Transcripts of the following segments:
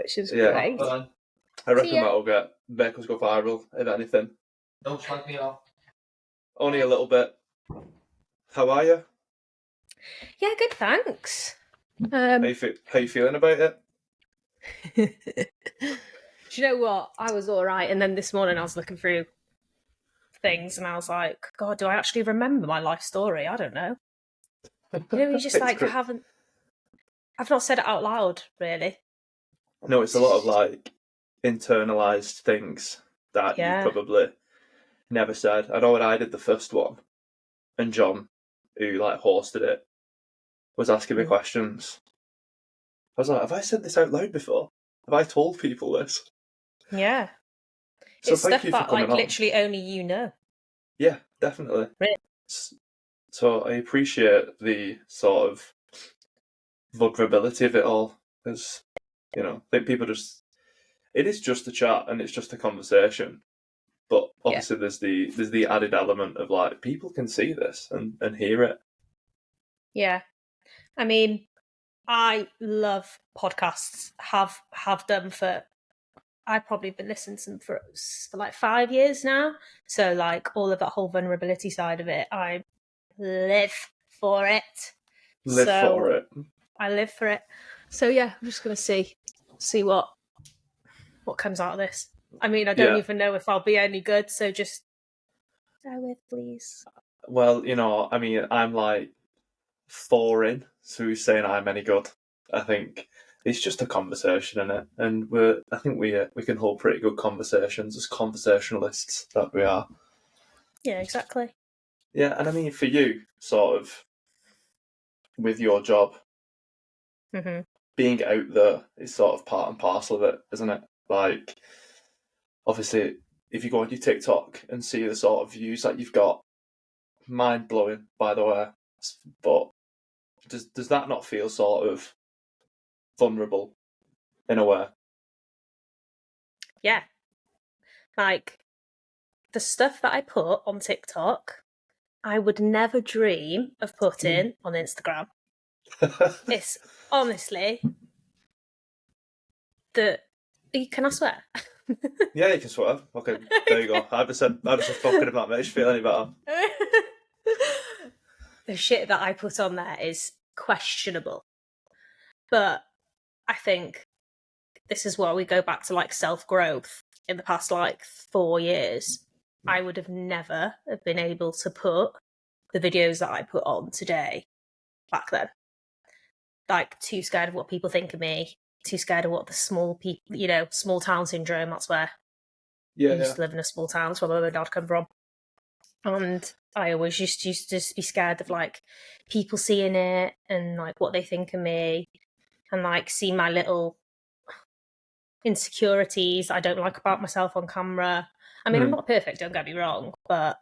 which is Yeah. great. I reckon that'll make us go viral, if anything. Don't shag me off. Only a little bit. How are you? Yeah, good, thanks. How you feeling about it? Do you know what? I was all right, and then this morning I was looking through things, and I was like, God, do I actually remember my life story? I don't know. You know, you just like I've not said it out loud, really. No, it's a lot of like internalized things that you probably never said. I know when I did the first one, and John, who like hosted it, was asking me questions. I was like, have I said this out loud before? Have I told people this? Yeah. So it's thank stuff you for that coming like on. literally only you know. Yeah, definitely. Really? So I appreciate the sort of vulnerability of it all, because you know, I think people it is just a chat and it's just a conversation, but obviously there's the added element of like people can see this and hear it. Yeah, I mean, I love podcasts. Have done for. I've probably been listening to them for like 5 years now. So like all of that whole vulnerability side of it, I live for it. I live for it. So yeah, I'm just gonna see what comes out of this. I mean, I don't even know if I'll be any good. So just bear with, please. Well, you know, I mean, I'm like 4 in, so who's saying I'm any good? I think it's just a conversation, innit? And I think we can hold pretty good conversations as conversationalists that we are. Yeah, exactly. Yeah, and I mean, for you, sort of, with your job, being out there is sort of part and parcel of it, isn't it? Like, obviously, if you go on your TikTok and see the sort of views that you've got, mind blowing, by the way. But does that not feel sort of vulnerable in a way? Yeah. Like, the stuff that I put on TikTok, I would never dream of putting on Instagram. It's honestly can I swear? Yeah, you can swear. Okay, there you go. I just said fucking if that makes you feel any better. The shit that I put on there is questionable. But I think this is where we go back to like self-growth. In the past like 4 years, I would have never have been able to put the videos that I put on today back then. Like, too scared of what people think of me, too scared of what the small people, small town syndrome, that's where I used to live in a small town, that's where my mum and dad come from. And I always used to be scared of like people seeing it and like what they think of me and like see my little insecurities I don't like about myself on camera. I mean, I'm not perfect, don't get me wrong, but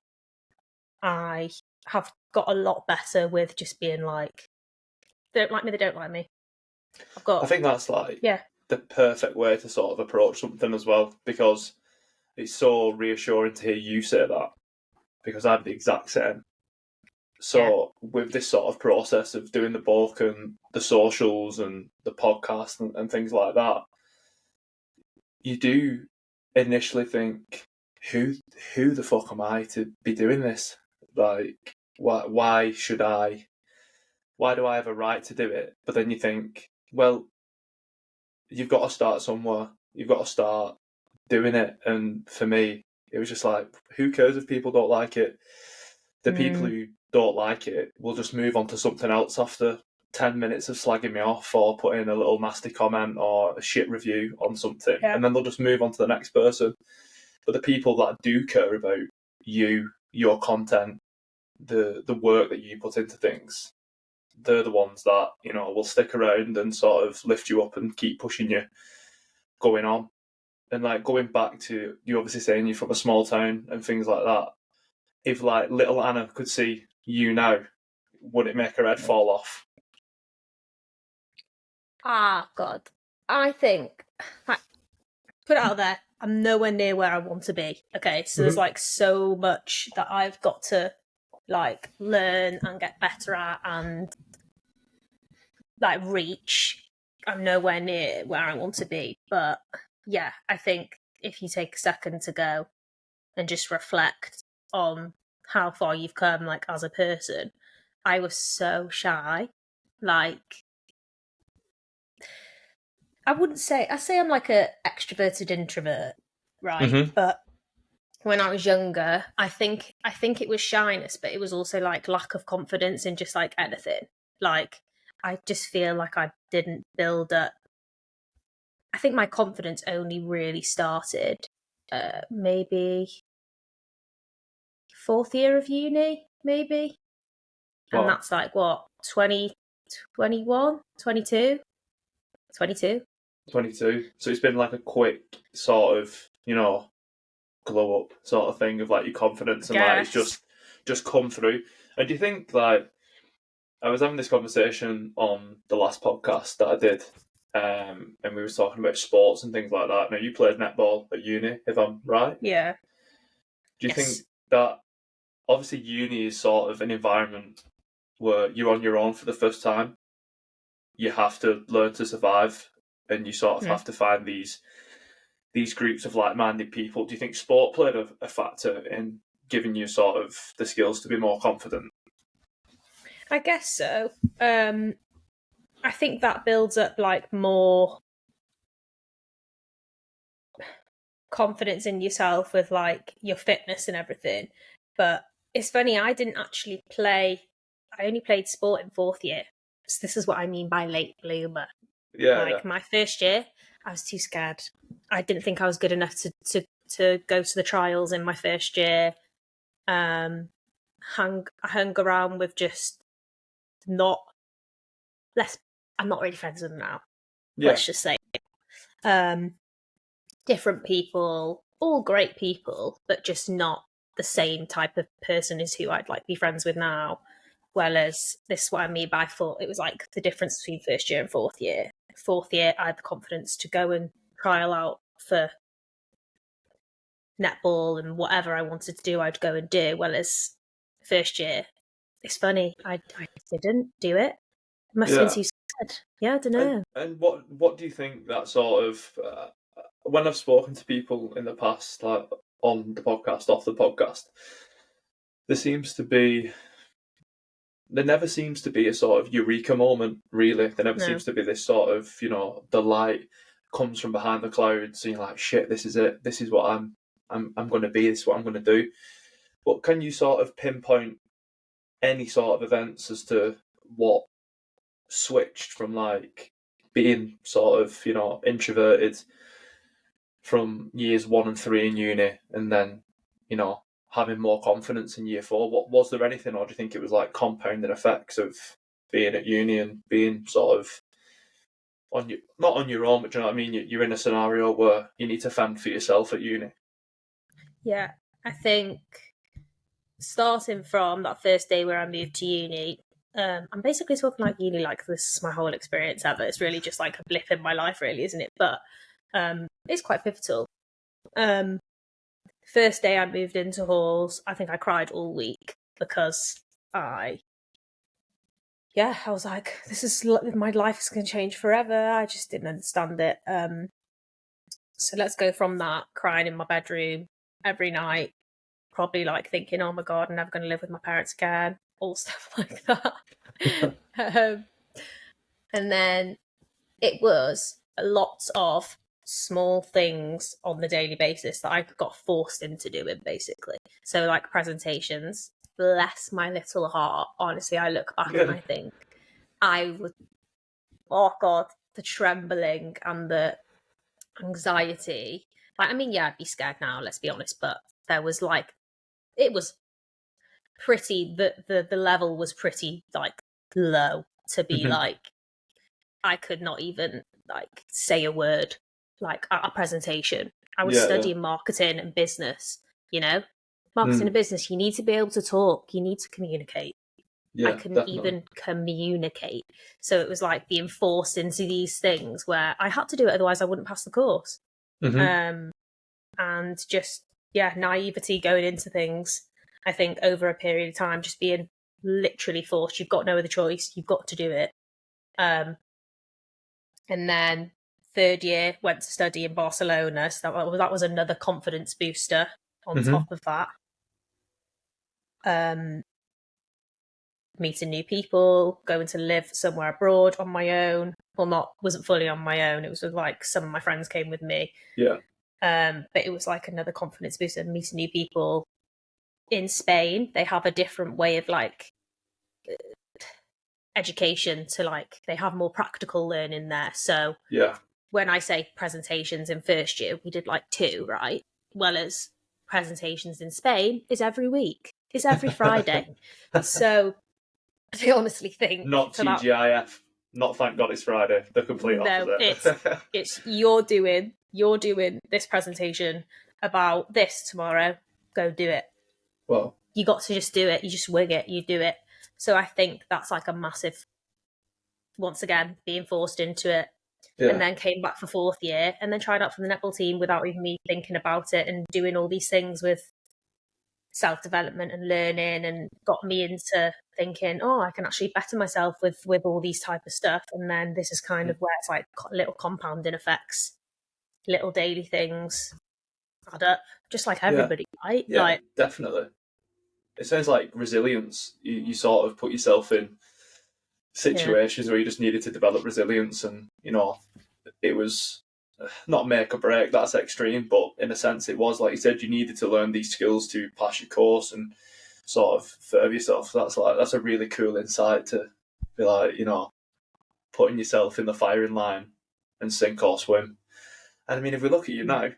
I have got a lot better with just being like, they don't like me, they don't like me. I think that's like the perfect way to sort of approach something as well, because it's so reassuring to hear you say that, because I'm the exact same. So with this sort of process of doing the book and the socials and the podcast and things like that, you do initially think, who the fuck am I to be doing this? Like, why should I? Why do I have a right to do it? But then you think, well, you've got to start somewhere. You've got to start doing it. And for me, it was just like, who cares if people don't like it? The people who don't like it will just move on to something else after 10 minutes of slagging me off or putting a little nasty comment or a shit review on something. Yeah. And then they'll just move on to the next person. But the people that do care about you, your content, the work that you put into things, they're the ones that, will stick around and sort of lift you up and keep pushing you going on. And like going back to you obviously saying you're from a small town and things like that, if like little Anna could see you now, would it make her head fall off? Ah, God. I think, like, put it out there, I'm nowhere near where I want to be. Okay, so there's like so much that I've got to like learn and get better at and like reach. I'm nowhere near where I want to be. But yeah, I think if you take a second to go and just reflect on how far you've come, like, as a person, I was so shy. Like, I say I'm like a extroverted introvert, right? Mm-hmm. But when I was younger, I think it was shyness, but it was also like lack of confidence in just like anything. Like, I just feel like I didn't build up. I think my confidence only really started maybe fourth year of uni, maybe. And Wow. that's like what, 20, 21, 22? 22. 22. So it's been like a quick sort of, glow up sort of thing of like your confidence and like it's just come through. And do you think like I was having this conversation on the last podcast that I did, and we were talking about sports and things like that. Now you played netball at uni, if I'm right. Yeah. Do you think that obviously uni is sort of an environment where you're on your own for the first time? You have to learn to survive, and you sort of have to find these groups of like-minded people. Do you think sport played a factor in giving you sort of the skills to be more confident? I guess so. I think that builds up like more confidence in yourself with like your fitness and everything. But it's funny, I didn't actually play. I only played sport in fourth year. So this is what I mean by late bloomer. Yeah. My first year, I was too scared. I didn't think I was good enough to go to the trials in my first year. I hung around with just not less. I'm not really friends with them now. Yeah. Let's just say, different people, all great people, but just not the same type of person as who I'd like be friends with now. Whereas this is what I mean by thought it was like the difference between first year and fourth year. Fourth year, I had the confidence to go and trial out for netball and whatever I wanted to do, I'd go and do. Whereas first year, it's funny, I didn't do it. Must have been too scared. Yeah, I don't know. And what do you think that sort of when I've spoken to people in the past, like on the podcast, off the podcast, there never seems to be a sort of eureka moment, really. There never seems to be this sort of, the light comes from behind the clouds and you're like, shit, this is it. This is what I'm going to be. This is what I'm going to do. But can you sort of pinpoint any sort of events as to what switched from like being sort of, introverted from years 1 and 3 in uni and then, having more confidence in year 4? What was there anything, or do you think it was like compounding effects of being at uni and being sort of not on your own, but do you know what I mean? You're in a scenario where you need to fend for yourself at uni. Yeah, I think starting from that first day where I moved to uni, I'm basically talking like uni like this is my whole experience ever. It's really just like a blip in my life, really, isn't it? But it's quite pivotal. First day I moved into halls, I think I cried all week because I was like, this is my life is going to change forever. I just didn't understand it. So let's go from that, crying in my bedroom every night, probably like thinking, oh my God, I'm never going to live with my parents again, all stuff like that. And then it was a lot of small things on the daily basis that I got forced into doing, basically. So like presentations, bless my little heart. Honestly, I look back and I think I was, oh God, the trembling and the anxiety. Like, I mean, yeah, I'd be scared now, let's be honest, but there was like, it was pretty, the level was pretty like low to be like, I could not even like say a word like at a presentation. I was studying marketing and business, marketing and business. You need to be able to talk. You need to communicate. I couldn't even communicate. So it was like being forced into these things where I had to do it, otherwise I wouldn't pass the course. And just, naivety going into things. I think over a period of time, just being literally forced. You've got no other choice. You've got to do it. And then third year went to study in Barcelona. So that was another confidence booster on top of that. Meeting new people, going to live somewhere abroad on my own. Well, wasn't fully on my own. It was with like some of my friends came with me. Yeah. But it was like another confidence booster, meeting new people. In Spain, they have a different way of like education to like, they have more practical learning there. So yeah, when I say presentations in first year, we did like 2, right? Well, as presentations in Spain is every week. It's every Friday. So I honestly think not for that, TGIF, not thank God it's Friday. The complete no, opposite. it's you're doing this presentation about this tomorrow. Go do it. Well, You got to just do it. You just wing it. You do it. So I think that's like a massive, once again, being forced into it. yeah. And then came back for fourth year and then tried out for the netball team without even me thinking about it, and doing all these things with self-development and learning, and got me into thinking, oh, I can actually better myself with all these type of stuff. And then this is kind of where it's like little compounding effects, little daily things add up, just like everybody, right? Yeah, like, definitely. It sounds like resilience. You sort of put yourself in situations where you just needed to develop resilience, and it was not make or break, that's extreme, but in a sense it was, like you said, you needed to learn these skills to pass your course and sort of further yourself. So that's a really cool insight, to be like, putting yourself in the firing line and sink or swim. And I mean, if we look at you now,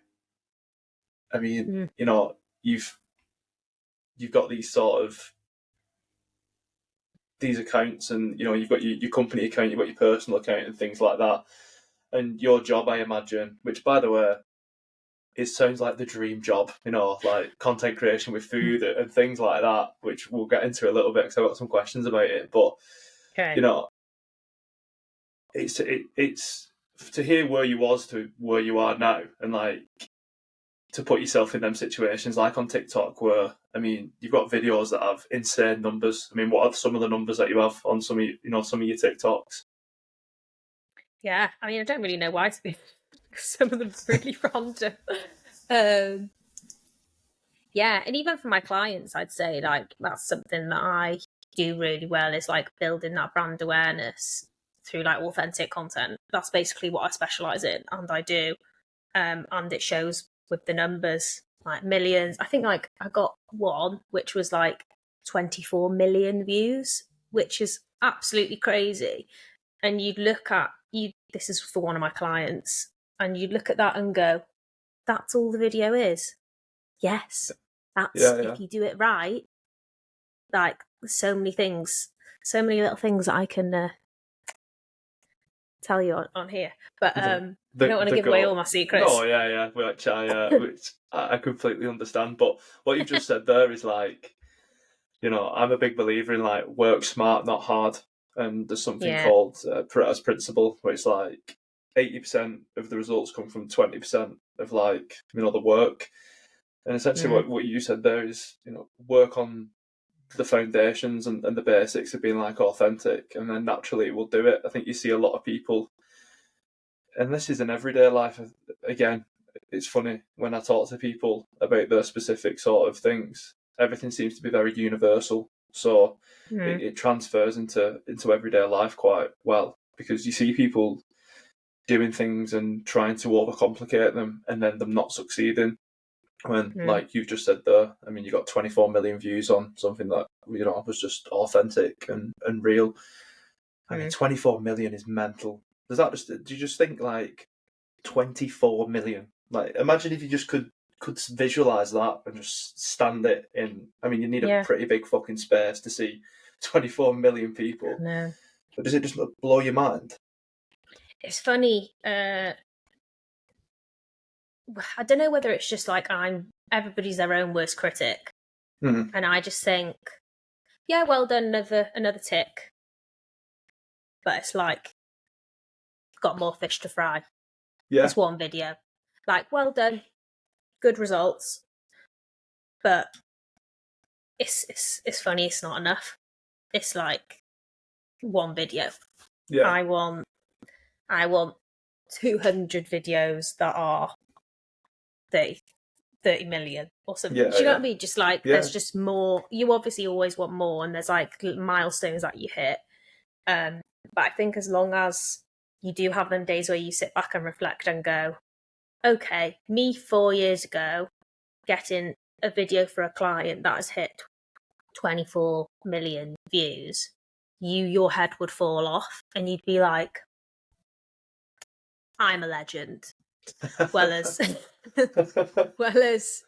I mean, you've got these sort of these accounts, and you've got your company account, you've got your personal account and things like that. And your job, I imagine, which by the way, it sounds like the dream job, like content creation with food and things like that, which we'll get into a little bit because I've got some questions about it. But okay. It's to hear where you was to where you are now, and like to put yourself in them situations, like on TikTok, where I mean, you've got videos that have insane numbers. I mean, what are some of the numbers that you have on some of some of your TikToks? Yeah, I mean, I don't really know why, to be some of them really random. Yeah, and even for my clients, I'd say like that's something that I do really well, is like building that brand awareness through like authentic content. That's basically what I specialize in, and I do. And it shows with the numbers, like millions. I think like I got one which was like 24 million views, which is absolutely crazy. And you'd look at this is for one of my clients, and you'd look at that and go, that's all the video is. Yes, that's if you do it right. Like so many things, so many little things that I can tell you on here, but I don't want to give away all my secrets. No, yeah, which I completely understand. But what you've just said there is like, I'm a big believer in like work smart, not hard. And there's something called Pareto's principle, where it's like 80% of the results come from 20% of like the work. And essentially, what you said there is work on the foundations and the basics of being like authentic, and then naturally it will do it. I think you see a lot of people, and this is in everyday life. Again, it's funny when I talk to people about their specific sort of things. Everything seems to be very universal, so it transfers into everyday life quite well, because you see people doing things and trying to overcomplicate them, and then them not succeeding. When, like you've just said there, I mean, you got 24 million views on something that was just authentic and real. I mean, 24 million is mental. Does that just? Do you just think like 24 million? Like, imagine if you just could visualize that and just stand it in. I mean, you need a pretty big fucking space to see 24 million people. No. But does it just blow your mind? It's funny. I don't know whether it's just like everybody's their own worst critic, and I just think, yeah, well done, another tick. But it's like, got more fish to fry. Yeah, it's one video. Like, well done, good results, but it's funny. It's not enough. It's like one video. Yeah, I want I want 200 videos that are 30 million or something. Yeah, Do you know what I mean? Just like, there's yeah. just more. You obviously always want more, and there's like milestones that you hit. But I think as long as you do have them days where you sit back and reflect and go, okay, me 4 years ago getting a video for a client that has hit 24 million views, your head would fall off and you'd be like, I'm a legend. Well as well as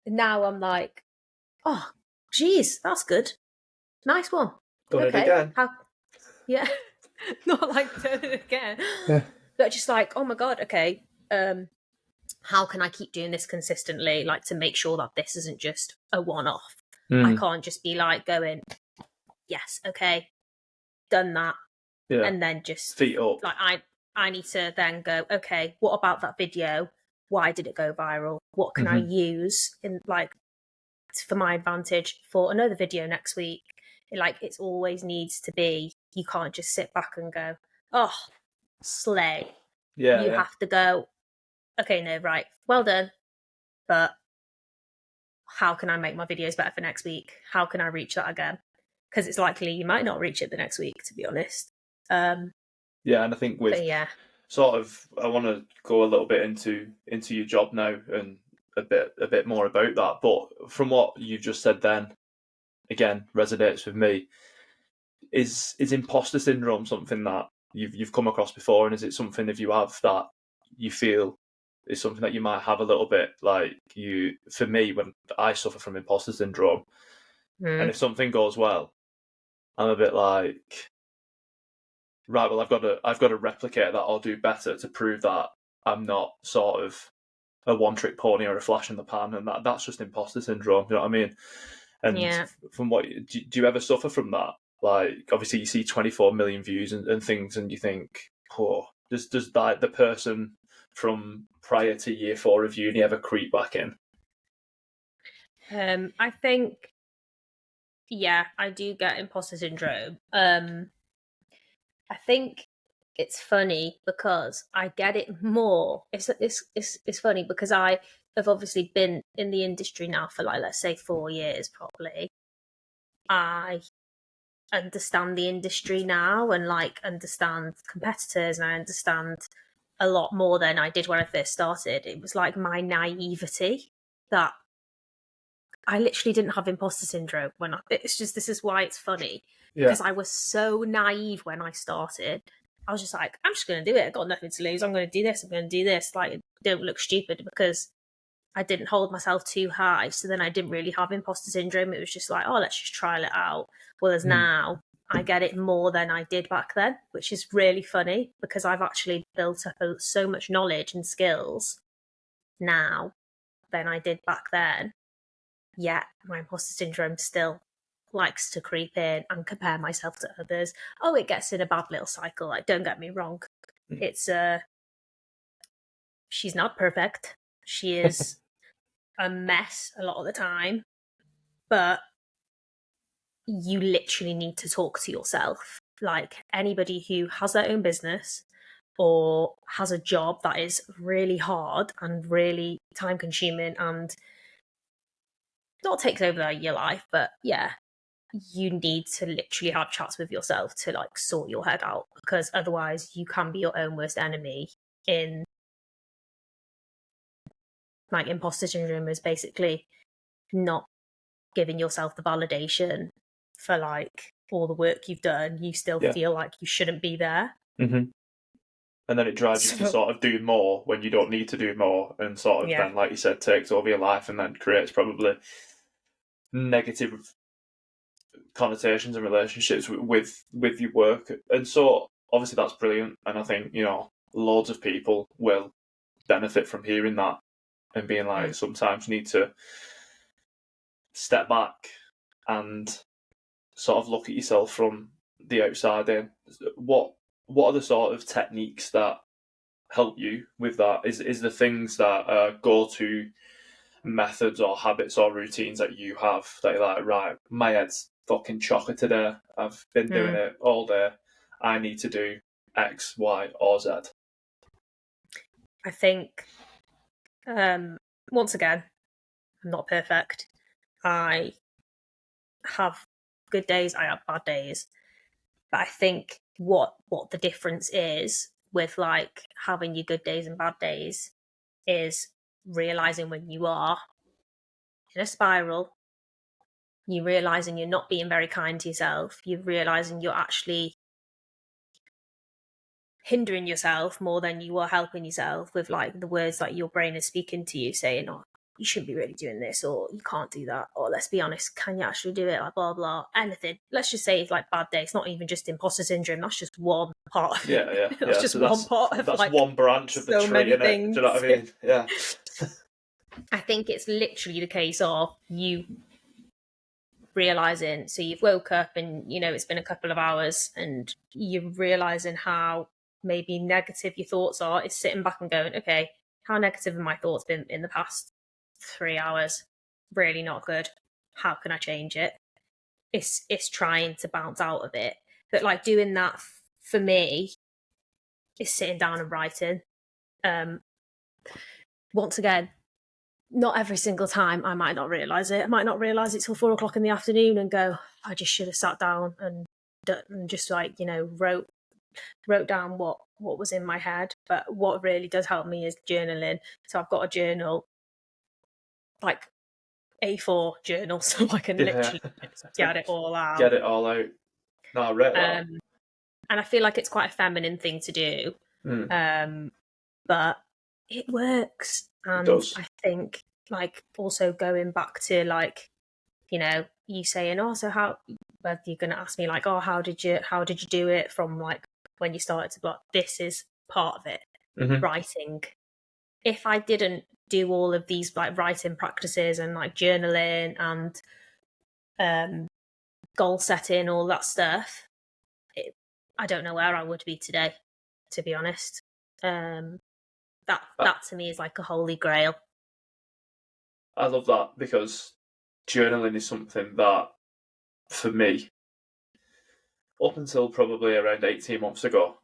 now I'm like, oh geez, that's good. Nice one. Done it Okay. again. Yeah. Not like done it again. Yeah. But just like, oh my god, okay. How can I keep doing this consistently, like to make sure that this isn't just a one-off? I can't just be like going, yes, okay, done that, and then just feet up. Like I need to then go, okay, what about that video? Why did it go viral? What can I use in like for my advantage for another video next week? It always needs to be. You can't just sit back and go, oh, slay. Yeah, you have to go, okay, no, right, well done, but how can I make my videos better for next week? How can I reach that again? Because it's likely you might not reach it the next week, to be honest. Yeah, and I think with sort of, I want to go a little bit into your job now and a bit more about that. But from what you've just said, then again resonates with me. Is imposter syndrome something that you've come across before, and is it something, if you have, that you feel is something that you might have a little bit like you? For me, when I suffer from imposter syndrome, and if something goes well, I'm a bit like, right, well, I've got to replicate that or do better to prove that I'm not sort of a one-trick pony or a flash in the pan, and that's just imposter syndrome. You know what I mean? And from what do you ever suffer from that? Like, obviously, you see 24 million views and things, and you think, oh, does that the person from prior to year 4 of uni ever creep back in? I think, yeah, I do get imposter syndrome. I think it's funny because I get it more. It's funny because I have obviously been in the industry now for like, let's say 4 years probably. I understand the industry now and like understand competitors, and I understand a lot more than I did when I first started. It was like my naivety that I literally didn't have imposter syndrome it's just, this is why it's funny. Because I was so naive when I started. I was just like, I'm just going to do it. I've got nothing to lose. I'm going to do this. I'm going to do this. Like, don't look stupid, because I didn't hold myself too high. So then I didn't really have imposter syndrome. It was just like, oh, let's just trial it out. Whereas now I get it more than I did back then, which is really funny because I've actually built up so much knowledge and skills now than I did back then. Yet my imposter syndrome still likes to creep in and compare myself to others. Oh, it gets in a bad little cycle. Like, don't get me wrong. It's she's not perfect. She is a mess a lot of the time. But you literally need to talk to yourself. Like, anybody who has their own business or has a job that is really hard and really time consuming and not takes over your life, but yeah, you need to literally have chats with yourself to like sort your head out, because otherwise you can be your own worst enemy. In like, imposter syndrome is basically not giving yourself the validation for like all the work you've done. You still feel like you shouldn't be there. And then it drives you to sort of do more when you don't need to do more, and sort of then, like you said, takes over your life and then creates probably negative connotations and relationships with your work. And so obviously that's brilliant, and I think, you know, loads of people will benefit from hearing that and being like, sometimes you need to step back and sort of look at yourself from the outside in. What are the sort of techniques that help you with that? Is the things that go to methods or habits or routines that you have that you're like, right, my head's fucking chocker today, I've been doing it all day, I need to do X, Y, or Z? I think, once again, I'm not perfect. I have good days, I have bad days. But I think what the difference is with like having your good days and bad days is realizing when you are in a spiral, you realizing you're not being very kind to yourself, you're realizing you're actually hindering yourself more than you are helping yourself with like the words that your brain is speaking to you, saying, "Oh, you shouldn't be really doing this," or "You can't do that," or "Let's be honest, can you actually do it?" Like blah blah. Anything. Let's just say it's like bad day. It's not even just imposter syndrome. That's just one part of it. Yeah. That's just So one part of that's like one branch of the so tree, many innit? Do things. you know what I mean? Yeah. I think it's literally the case of you realizing, so you've woke up and it's been a couple of hours and you're realizing how maybe negative your thoughts are. It's sitting back and going, okay, how negative have my thoughts been in the past 3 hours? Really not good. How can I change it? It's trying to bounce out of it. But like doing that for me is sitting down and writing. Once again, not every single time I might not realise it. I might not realise it till 4 o'clock in the afternoon and go, I just should have sat down and just like, wrote down what was in my head. But what really does help me is journaling. So I've got a journal, like A4 journal, so I can literally get it all out. Get it all out. No, I read that. And I feel like it's quite a feminine thing to do. But it works. And It does. I think like also going back to like, you saying, oh, so how, whether you're going to ask me like, oh, how did you do it from like when you started to block? This is part of it. Writing. If I didn't do all of these like writing practices and like journaling and goal setting, all that stuff, I don't know where I would be today, to be honest. That to me is like a holy grail. I love that because journaling is something that, for me, up until probably around 18 months ago,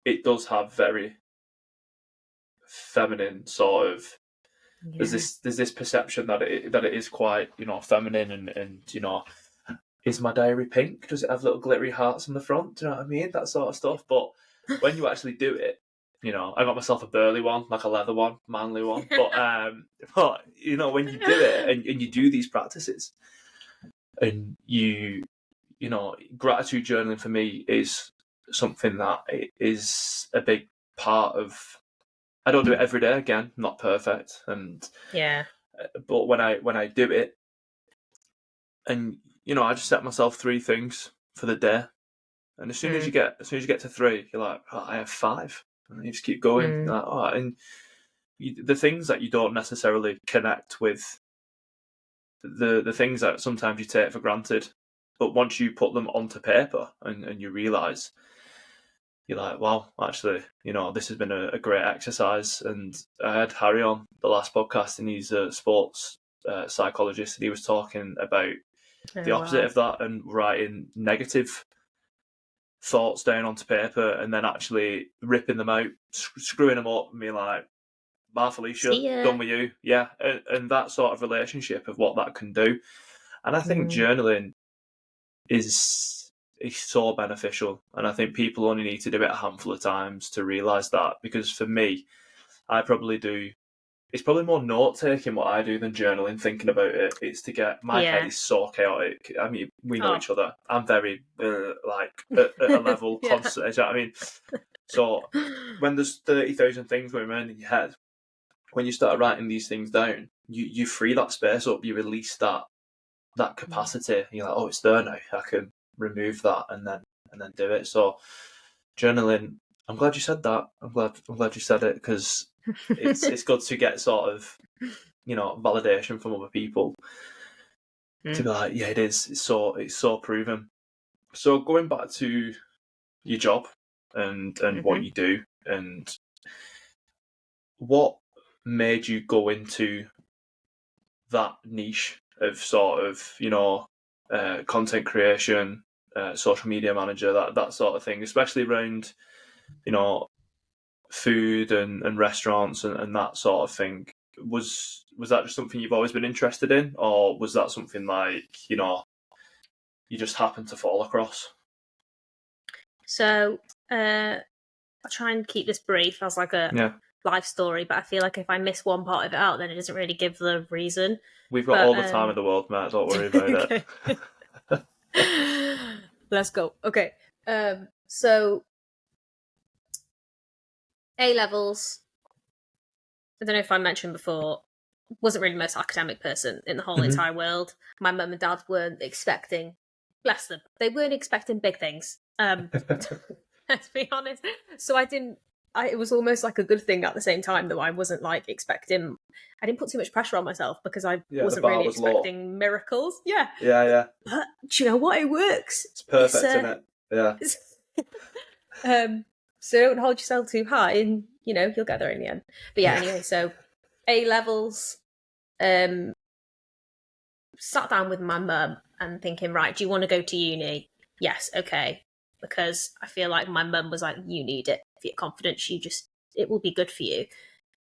it does have very feminine sort of. Yeah. There's this perception that it is quite feminine and is my diary pink? Does it have little glittery hearts on the front? Do you know what I mean? That sort of stuff. But when you actually do it, I got myself a burly one, like a leather one, manly one. But when you do it and you do these practices, and gratitude journaling for me is something that is a big part of. I don't do it every day. Again, not perfect, and yeah. But when I do it, and I just set myself 3 things for the day, and as soon as you get to 3, you're like, oh, I have 5, and you just keep going. You're like, oh, and the things that you don't necessarily connect with, the things that sometimes you take for granted, but once you put them onto paper and you realise, you're like, wow, actually, this has been a great exercise. And I had Harry on the last podcast, and he's a sports psychologist, and he was talking about the opposite of that and writing negative thoughts down onto paper and then actually ripping them out, screwing them up, and being like, bye, Felicia, done with you. Yeah, and that sort of relationship of what that can do. And I think journaling is so beneficial, and I think people only need to do it a handful of times to realise that, because for me, I probably do. It's probably more note taking what I do than journaling, thinking about it. It's to get my head is so chaotic. I mean, we know each other. I'm very at a level constantly. You know what I mean? So when there's 30,000 things going around in your head, when you start writing these things down, you free that space up. You release that capacity. You're like, oh, it's there now. I can remove that and then do it. So journaling. I'm glad you said that. I'm glad you said it, because it's good to get sort of validation from other people to be like, yeah, it is. It's so proven. So going back to your job and what you do, and what made you go into that niche of sort of content creation social media manager, that sort of thing, especially around, food and restaurants and that sort of thing. Was that just something you've always been interested in, or was that something like, you just happened to fall across? So I'll try and keep this brief as like a life story, but I feel like if I miss one part of it out, then it doesn't really give the reason. We've got all the time in the world, Matt. Don't worry about it. Let's go. Okay. So A-levels, I don't know if I mentioned before, wasn't really the most academic person in the whole entire world. My mum and dad weren't expecting, bless them, they weren't expecting big things. Let's be honest. So it was almost like a good thing at the same time, though I wasn't like expecting, I didn't put too much pressure on myself because I wasn't really expecting miracles. Yeah. Yeah. But do you know what? It works. It's perfect, isn't it? Yeah. So don't hold yourself too high and, you'll get there in the end. But yeah, anyway, so A-levels, sat down with my mum and thinking, right, do you want to go to uni? Yes, okay. Because I feel like my mum was like, you need it. If you're confident, it will be good for you.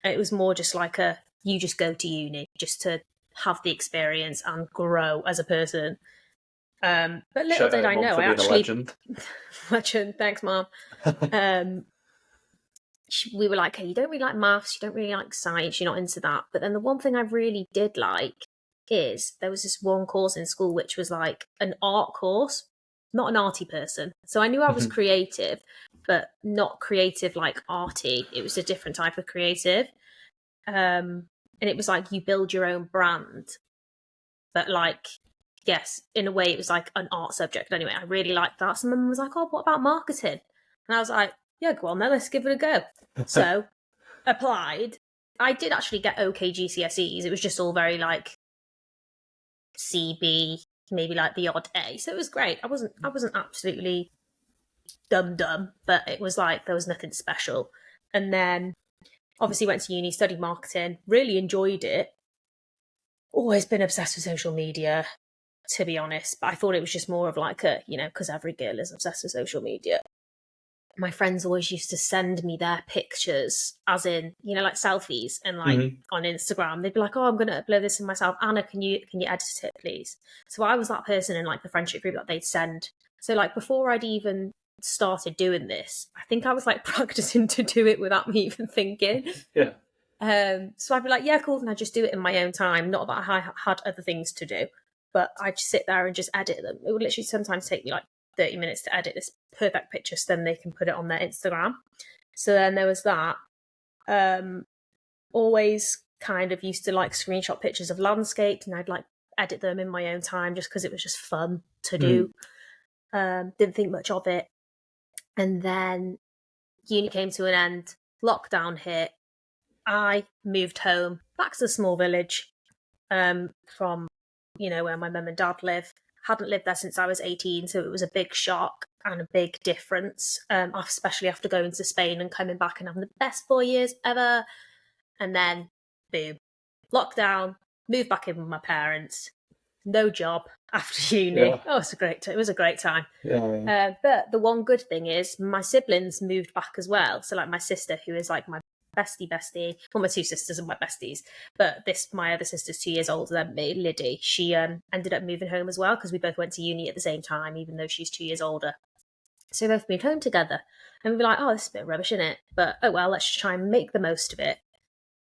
And it was more just like you just go to uni just to have the experience and grow as a person. But little did I know, I actually... Legend, thanks, Mom. We were like, hey, you don't really like maths, you don't really like science, you're not into that. But then the one thing I really did like is there was this one course in school which was like an art course, not an arty person. So I knew I was creative, but not creative like arty. It was a different type of creative. And it was like you build your own brand. But like, yes, in a way it was like an art subject. Anyway, I really liked that. So Mum was like, oh, what about marketing? And I was like, yeah, go on then, let's give it a go. So applied. I did actually get okay GCSEs. It was just all very like CB, maybe like the odd A. So it was great. I wasn't absolutely dumb, but it was like there was nothing special. And then obviously went to uni, studied marketing, really enjoyed it. Always been obsessed with social media, to be honest. But I thought it was just more of like because every girl is obsessed with social media. My friends always used to send me their pictures, as in, like selfies, and like on Instagram, they'd be like, oh, I'm going to upload this in myself. Anna, can you edit it, please? So I was that person in like the friendship group that they'd send. So like before I'd even started doing this, I think I was like practicing to do it without me even thinking. Yeah. So I'd be like, yeah, cool, and I'd just do it in my own time. Not that I had other things to do, but I'd just sit there and just edit them. It would literally sometimes take me like 30 minutes to edit this perfect picture so then they can put it on their Instagram. So then there was that. Always kind of used to like screenshot pictures of landscapes, and I'd like edit them in my own time just because it was just fun to do. Didn't think much of it. And then uni came to an end, lockdown hit. I moved home back to the small village from where my mum and dad live. Hadn't lived there since I was 18, so it was a big shock and a big difference, especially after going to Spain and coming back and having the best 4 years ever. And then, boom, lockdown, moved back in with my parents, no job after uni. Yeah. Oh, it was a great time. Yeah. But the one good thing is my siblings moved back as well. So like my sister, who is like my bestie, well, my two sisters are my besties, but my other sister's 2 years older than me, Liddy, she ended up moving home as well because we both went to uni at the same time, even though she's 2 years older. So we both moved home together, and we were like, oh, this is a bit rubbish, isn't it? But oh well, let's just try and make the most of it.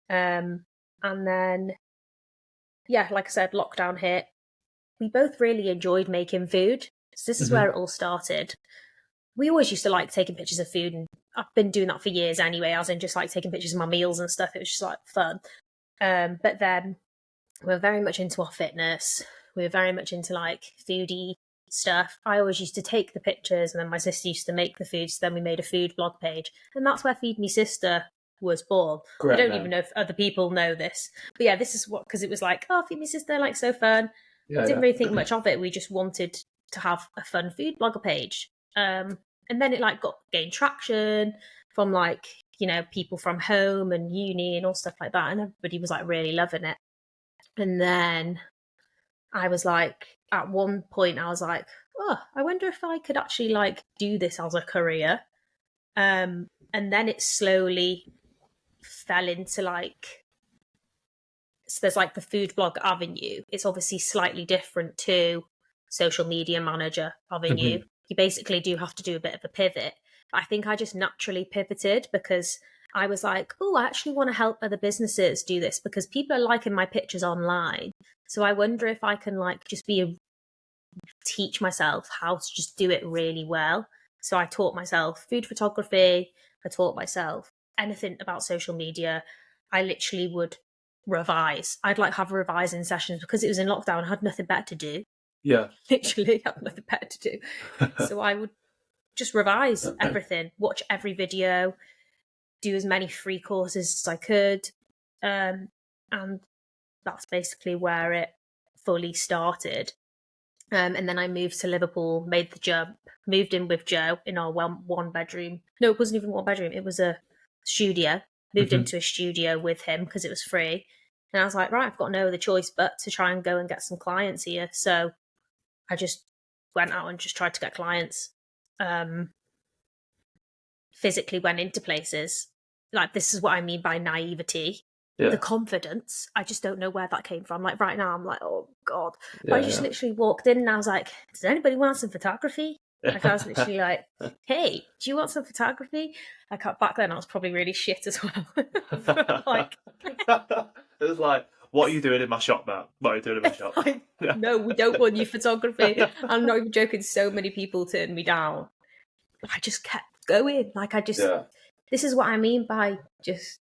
And then, yeah, like I said, lockdown hit. We both really enjoyed making food. So this is where it all started. We always used to like taking pictures of food, and I've been doing that for years anyway, as in just like taking pictures of my meals and stuff. It was just like fun. But then we were very much into our fitness. We were very much into like foodie stuff. I always used to take the pictures, and then my sister used to make the food. So then we made a food blog page, and that's where Feed Me Sister was born. Great, I don't even know if other people know this, but yeah, this is because it was like, oh, Feed Me Sister, like so fun. Didn't really think much of it. We just wanted to have a fun food blogger page. And then it like gained traction from like, people from home and uni and all stuff like that. And everybody was like really loving it. And then I was like, at one point, I was like, oh, I wonder if I could actually like do this as a career. And then it slowly fell into like, so there's like the food blog avenue. It's obviously slightly different to social media manager avenue. Mm-hmm. You basically do have to do a bit of a pivot. I think I just naturally pivoted because I was like, oh, I actually want to help other businesses do this because people are liking my pictures online. So I wonder if I can like just teach myself how to just do it really well. So I taught myself food photography. I taught myself anything about social media. I literally would revise. I'd like have revising sessions because it was in lockdown. I had nothing better to do. Yeah. Literally had nothing better to do. So I would just revise everything, watch every video, do as many free courses as I could. And that's basically where it fully started. And then I moved to Liverpool, made the jump, moved in with Joe in our one bedroom. No, it wasn't even one bedroom. It was a studio. Moved into a studio with him because it was free. And I was like, right, I've got no other choice but to try and go and get some clients here. So I just went out and just tried to get clients. Physically went into places. Like, this is what I mean by naivety. Yeah. The confidence. I just don't know where that came from. Like right now, I'm like, oh God. Yeah, but I just literally walked in and I was like, does anybody want some photography? Like I was literally like, hey, do you want some photography? Like back then I was probably really shit as well. Like it was like, what are you doing in my shop, man? What are you doing in my shop? like, no, we don't want you photography. I'm not even joking. So many people turned me down. I just kept going. Like this is what I mean by just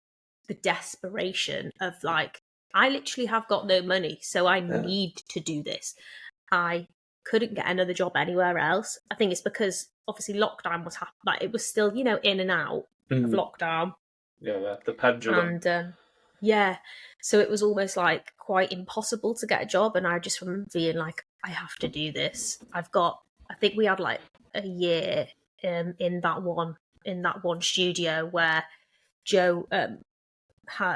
the desperation of like, I literally have got no money, so I need to do this. I couldn't get another job anywhere else. I think it's because obviously lockdown was like it was still, in and out of lockdown. Yeah, the pendulum. And so it was almost like quite impossible to get a job. And I just remember being like, I have to do this. I think we had like a year in that one studio where Joe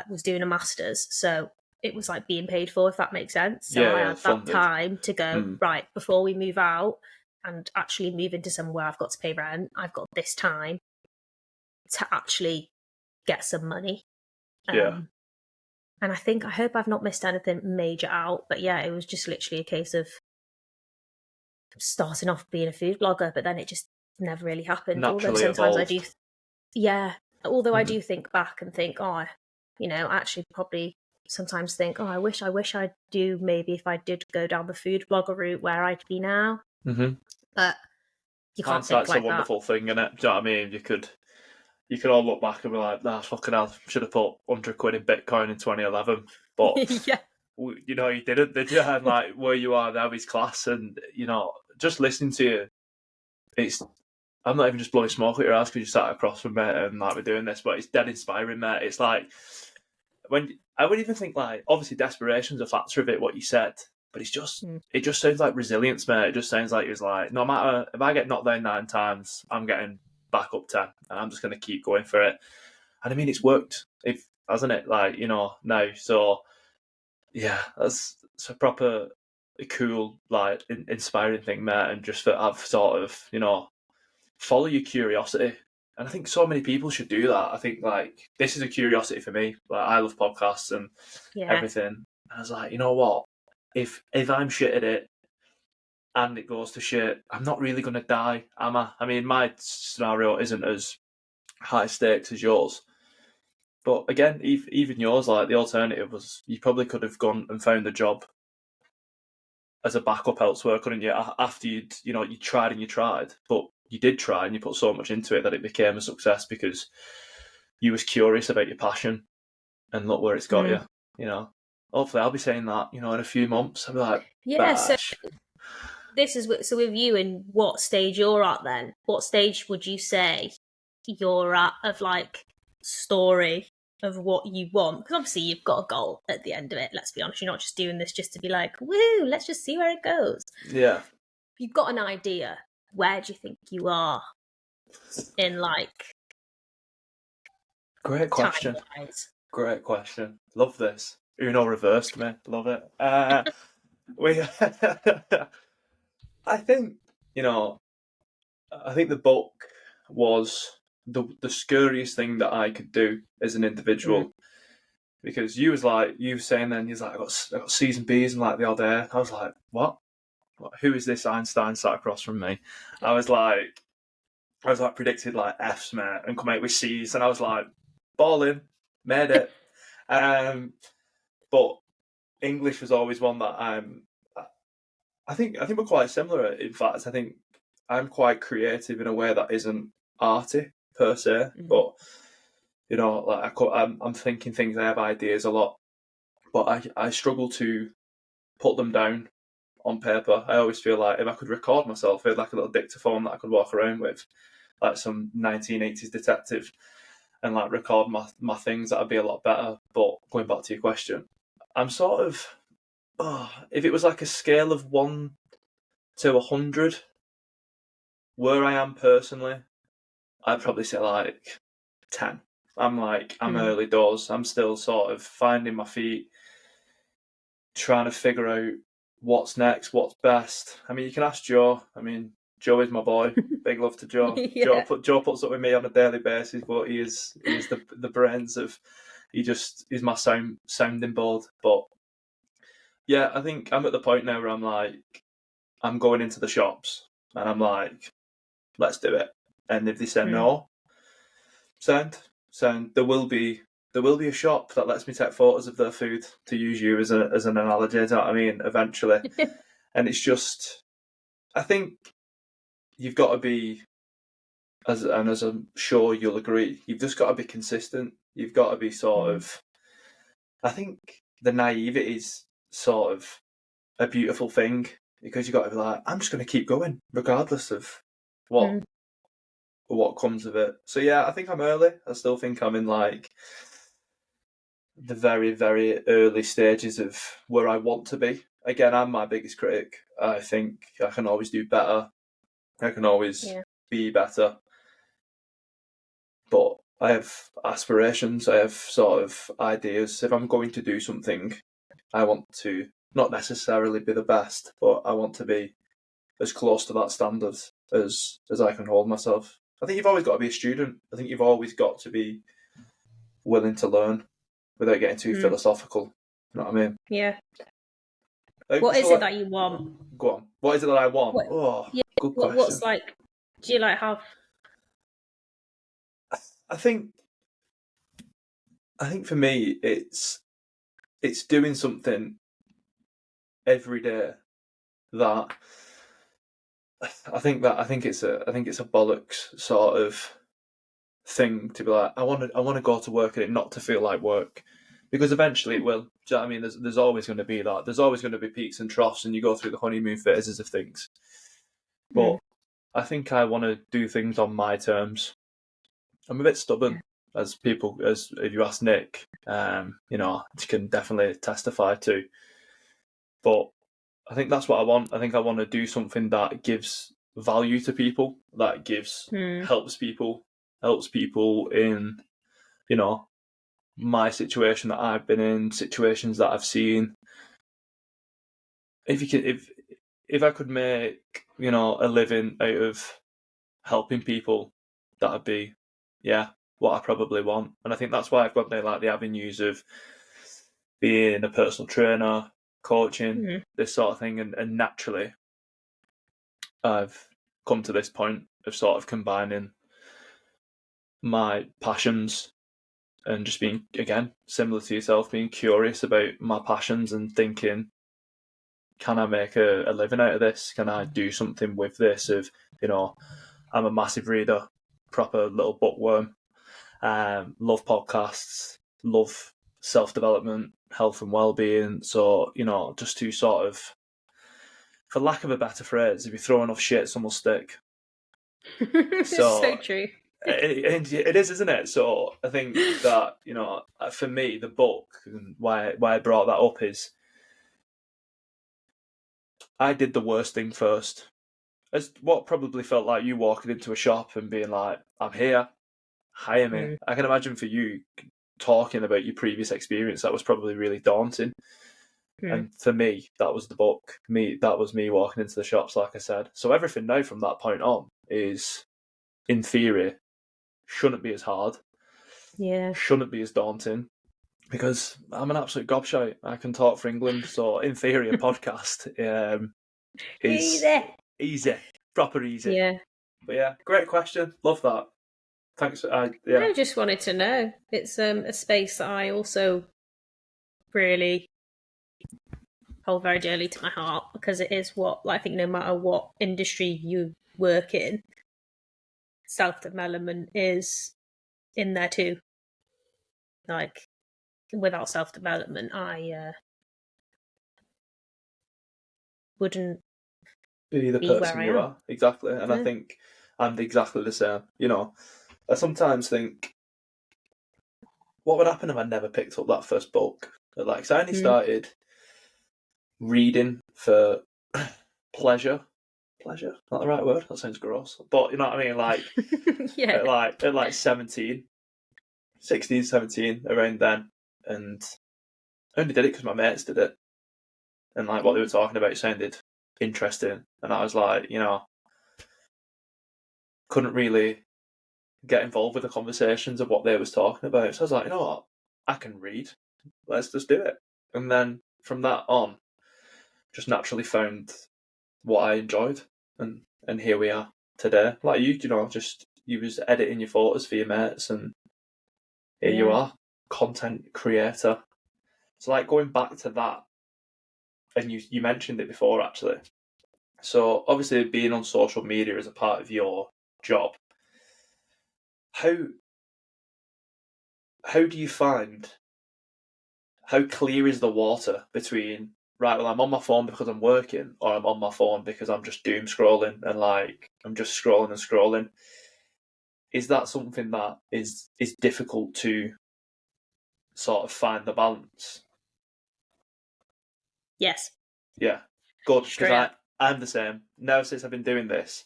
was doing a master's, so it was like being paid for, if that makes sense. So I had that time to go, right, before we move out and actually move into somewhere I've got to pay rent, I've got this time to actually get some money. And I hope I've not missed anything major out, but yeah, it was just literally a case of starting off being a food blogger, but then it just never really happened. Naturally although sometimes evolved. I do think back and think, I actually probably sometimes think, I wish I'd do, maybe if I did go down the food blogger route, where I'd be now. But you can't think like that. Hindsight's a wonderful thing, isn't it? Do you know what I mean? You could all look back and be like, nah, fucking hell, should have put 100 quid in Bitcoin in 2011. But, yeah. You didn't, did you? And like, where you are now is class. And, just listening to you, I'm not even just blowing smoke at your ass because you sat across from me and like we're doing this, but it's dead inspiring, mate. It's like, when I would even think like, obviously desperation's a factor of it, what you said, but it just sounds like resilience, mate. It just sounds like it was like, no matter if I get knocked down 9 times, I'm getting back up 10 and I'm just going to keep going for it. And I mean, it's worked, hasn't it? Like, now. So yeah, it's a proper cool, like inspiring thing, mate. And just that I've sort of, follow your curiosity. And I think so many people should do that. I think like this is a curiosity for me. Like I love podcasts and everything. And I was like, you know what? If I'm shit at it and it goes to shit, I'm not really gonna die, am I? I mean, my scenario isn't as high stakes as yours. But again, even yours, like the alternative was you probably could have gone and found a job as a backup elsewhere, couldn't you? After you tried and you tried, but you did try and you put so much into it that it became a success because you was curious about your passion, and look where it's got you. Hopefully I'll be saying that, in a few months. I'll be like, So this is so with you, in what stage you're at then? What stage would you say you're at of like story of what you want? Because obviously you've got a goal at the end of it. Let's be honest, you're not just doing this just to be like, woo, let's just see where it goes. Yeah. You've got an idea. Where do you think you are in like? Great question. Time-wise? Great question. Love this. Uno reversed me. Love it. I think, I think the book was the scariest thing that I could do as an individual. Because you were saying then, he's like, I got C's and B's and like the odd A. I was like, what? Who is this Einstein sat across from me? I was like predicted like F's, mate, and come out with C's, and I was like, balling, made it. But English was always one that I think we're quite similar. In fact, I think I'm quite creative in a way that isn't arty per se, but like I'm thinking things. I have ideas a lot, but I struggle to put them down on paper. I always feel like if I could record myself, I had like a little dictaphone that I could walk around with, like some 1980s detective, and like record my things, that'd be a lot better. But going back to your question, I'm sort of, if it was like a scale of 1 to 100, where I am personally, I'd probably say like 10. I'm early doors. I'm still sort of finding my feet, trying to figure out what's next, what's best. I mean, you can ask Joe. I mean, Joe is my boy. Big love to Joe. Yeah. Joe puts up with me on a daily basis, but he is the brains of. He's my sounding board. But yeah, I think I'm at the point now where I'm like, I'm going into the shops and I'm like, let's do it. And if they say no, sound. There will be a shop that lets me take photos of their food, to use you as an analogy. Do you know what I mean? Eventually, and it's just, I think you've got to be, as I'm sure you'll agree, you've just got to be consistent. You've got to be sort of. I think the naivety is sort of a beautiful thing, because you've got to be like, I'm just going to keep going regardless of what comes of it. So yeah, I think I'm early. I still think I'm in like the very, very early stages of where I want to be. Again, I'm my biggest critic. I think I can always do better. I can always be better. But I have aspirations. I have sort of ideas. If I'm going to do something, I want to not necessarily be the best, but I want to be as close to that standard as I can hold myself. I think you've always got to be a student. I think you've always got to be willing to learn without getting too philosophical. You know what I mean? Yeah. What is it that you want? Go on. What is it that I want? Good question. What's like? Do you like have? I think for me, it's doing something every day that I think it's a bollocks sort of thing to be like, I want to go to work and it not to feel like work, because eventually it will. Do you know what I mean? There's always going to be that. There's always going to be peaks and troughs, and you go through the honeymoon phases of things. But I think I want to do things on my terms. I'm a bit stubborn, as if you ask Nick, you can definitely testify to. But I think that's what I want. I think I want to do something that gives value to people, that helps people in, my situation that I've been in, situations that I've seen. If I could make, a living out of helping people, that'd be, what I probably want. And I think that's why I've got like the avenues of being a personal trainer, coaching, this sort of thing, and naturally I've come to this point of sort of combining my passions and just being, again, similar to yourself, being curious about my passions and thinking, can I make a living out of this? Can I do something with this? I'm a massive reader, proper little bookworm, love podcasts, love self-development, health and well-being. So, just to sort of, for lack of a better phrase, if you throw enough shit, some will stick. So true. It is, isn't it? So I think that, for me, the book, and why I brought that up is, I did the worst thing first. As what probably felt like you walking into a shop and being like, I'm here, hire me. I can imagine for you talking about your previous experience, that was probably really daunting. And for me, that was the book. That was me walking into the shops, like I said. So everything now from that point on is, in theory, shouldn't be as hard. Yeah. Shouldn't be as daunting. Because I'm an absolute gobshite. I can talk for England. So in theory, a podcast is easy. Proper easy. Yeah. But yeah, great question. Love that. Thanks. I just wanted to know. It's a space that I also really hold very dearly to my heart, because it is what, I think, no matter what industry you work in, self-development is in there too. Like, without self-development, I wouldn't be the person you are. Exactly. And I think I'm exactly the same. I sometimes think, what would happen if I never picked up that first book? Like, so I only started reading for pleasure. Pleasure? Not the right word? That sounds gross. But you know what I mean? Like, at like 17, 16, 17, around then. And I only did it because my mates did it. And like what they were talking about sounded interesting. And I was like, couldn't really get involved with the conversations of what they was talking about. So I was like, you know what? I can read. Let's just do it. And then from that on, just naturally found what I enjoyed. And here we are today. Like just you was editing your photos for your mates, and here you are, content creator. So like going back to that, and you mentioned it before actually. So obviously being on social media is a part of your job. How do you find, how clear is the water between, right, well, I'm on my phone because I'm working, or I'm on my phone because I'm just doom scrolling and like I'm just scrolling and scrolling? Is that something that is difficult to sort of find the balance? Yes. Yeah. Good, because I'm the same. Now since I've been doing this,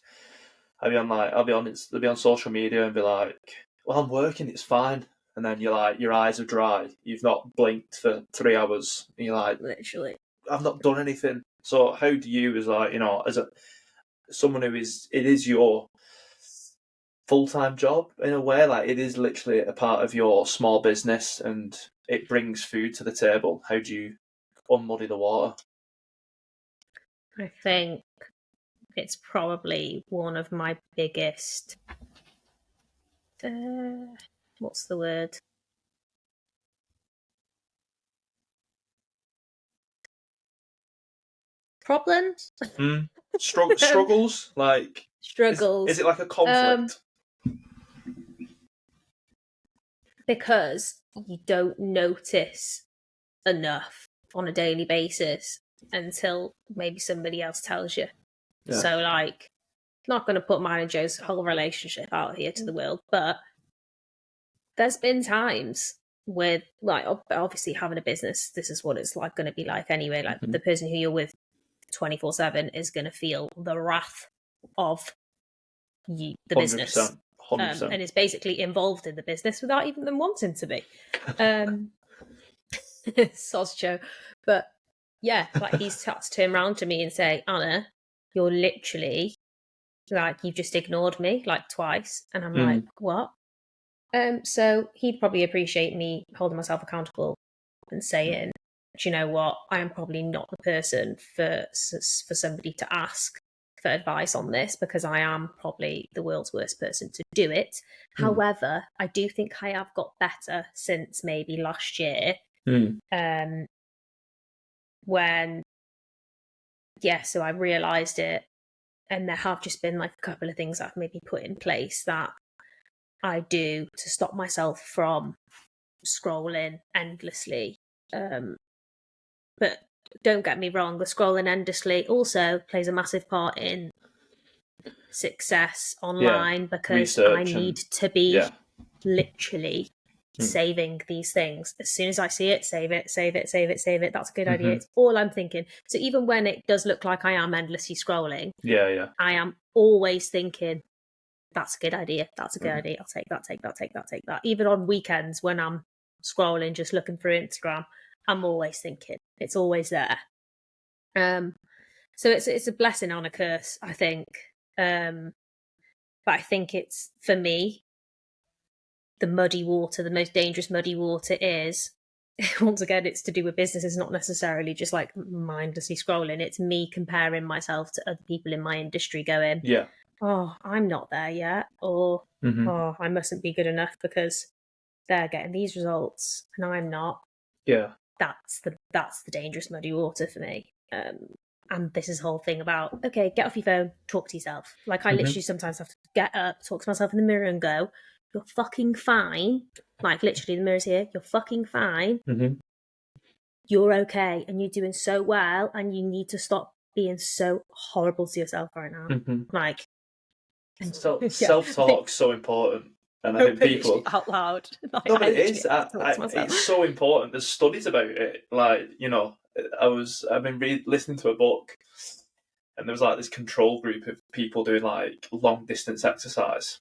I'll be on social media and be like, well, I'm working, it's fine. And then you're like, your eyes are dry. You've not blinked for 3 hours. And you're like, literally, I've not done anything. So how do you, as like, as someone who it is your full-time job in a way, like it is literally a part of your small business and it brings food to the table. How do you unmuddy the water? I think it's probably one of my biggest what's the word? Problems? Struggles? Like struggles. Is it like a conflict? Because you don't notice enough on a daily basis until maybe somebody else tells you. Yeah. So like, not going to put mine and Joe's whole relationship out here to the world, but there's been times with, like, obviously having a business, this is what it's like going to be like anyway. Like the person who you're with 24/7 is going to feel the wrath of the 100%, business 100%. And is basically involved in the business without even them wanting to be. Soz Joe. But yeah, like he's had to turn around to me and say, Anna, you're literally, like, you've just ignored me like twice. And I'm like, what? So he'd probably appreciate me holding myself accountable and saying, do you know what? I am probably not the person for somebody to ask for advice on this, because I am probably the world's worst person to do it. However, I do think I have got better since maybe last year. When, so I realised it, and there have just been like a couple of things I've maybe put in place that I do to stop myself from scrolling endlessly. But don't get me wrong, the scrolling endlessly also plays a massive part in success online, because I need to be literally saving these things. As soon as I see it, save it. That's a good idea. It's all I'm thinking. So even when it does look like I am endlessly scrolling, I am always thinking, that's a good idea. I'll take that. Even on weekends when I'm scrolling, just looking through Instagram, I'm always thinking. It's always there. So it's a blessing and a curse, I think. But I think it's, for me, the muddy water, the most dangerous muddy water is, once again, it's to do with business. It's not necessarily just like mindlessly scrolling. It's me comparing myself to other people in my industry going, oh, I'm not there yet. Or, oh, I mustn't be good enough because they're getting these results and I'm not. Yeah. That's the dangerous muddy water for me. And this is the whole thing about, okay, get off your phone, talk to yourself. Like, I literally sometimes have to get up, talk to myself in the mirror and go, you're fucking fine. Like, literally, the mirror's here. You're fucking fine. You're okay. And you're doing so well. And you need to stop being so horrible to yourself right now. Like, self-talk's so important. And I think people out loud. Like, no, but it is. It's so important. There's studies about it. Like, you know, I've been listening to a book, and there was like this control group of people doing like long distance exercise,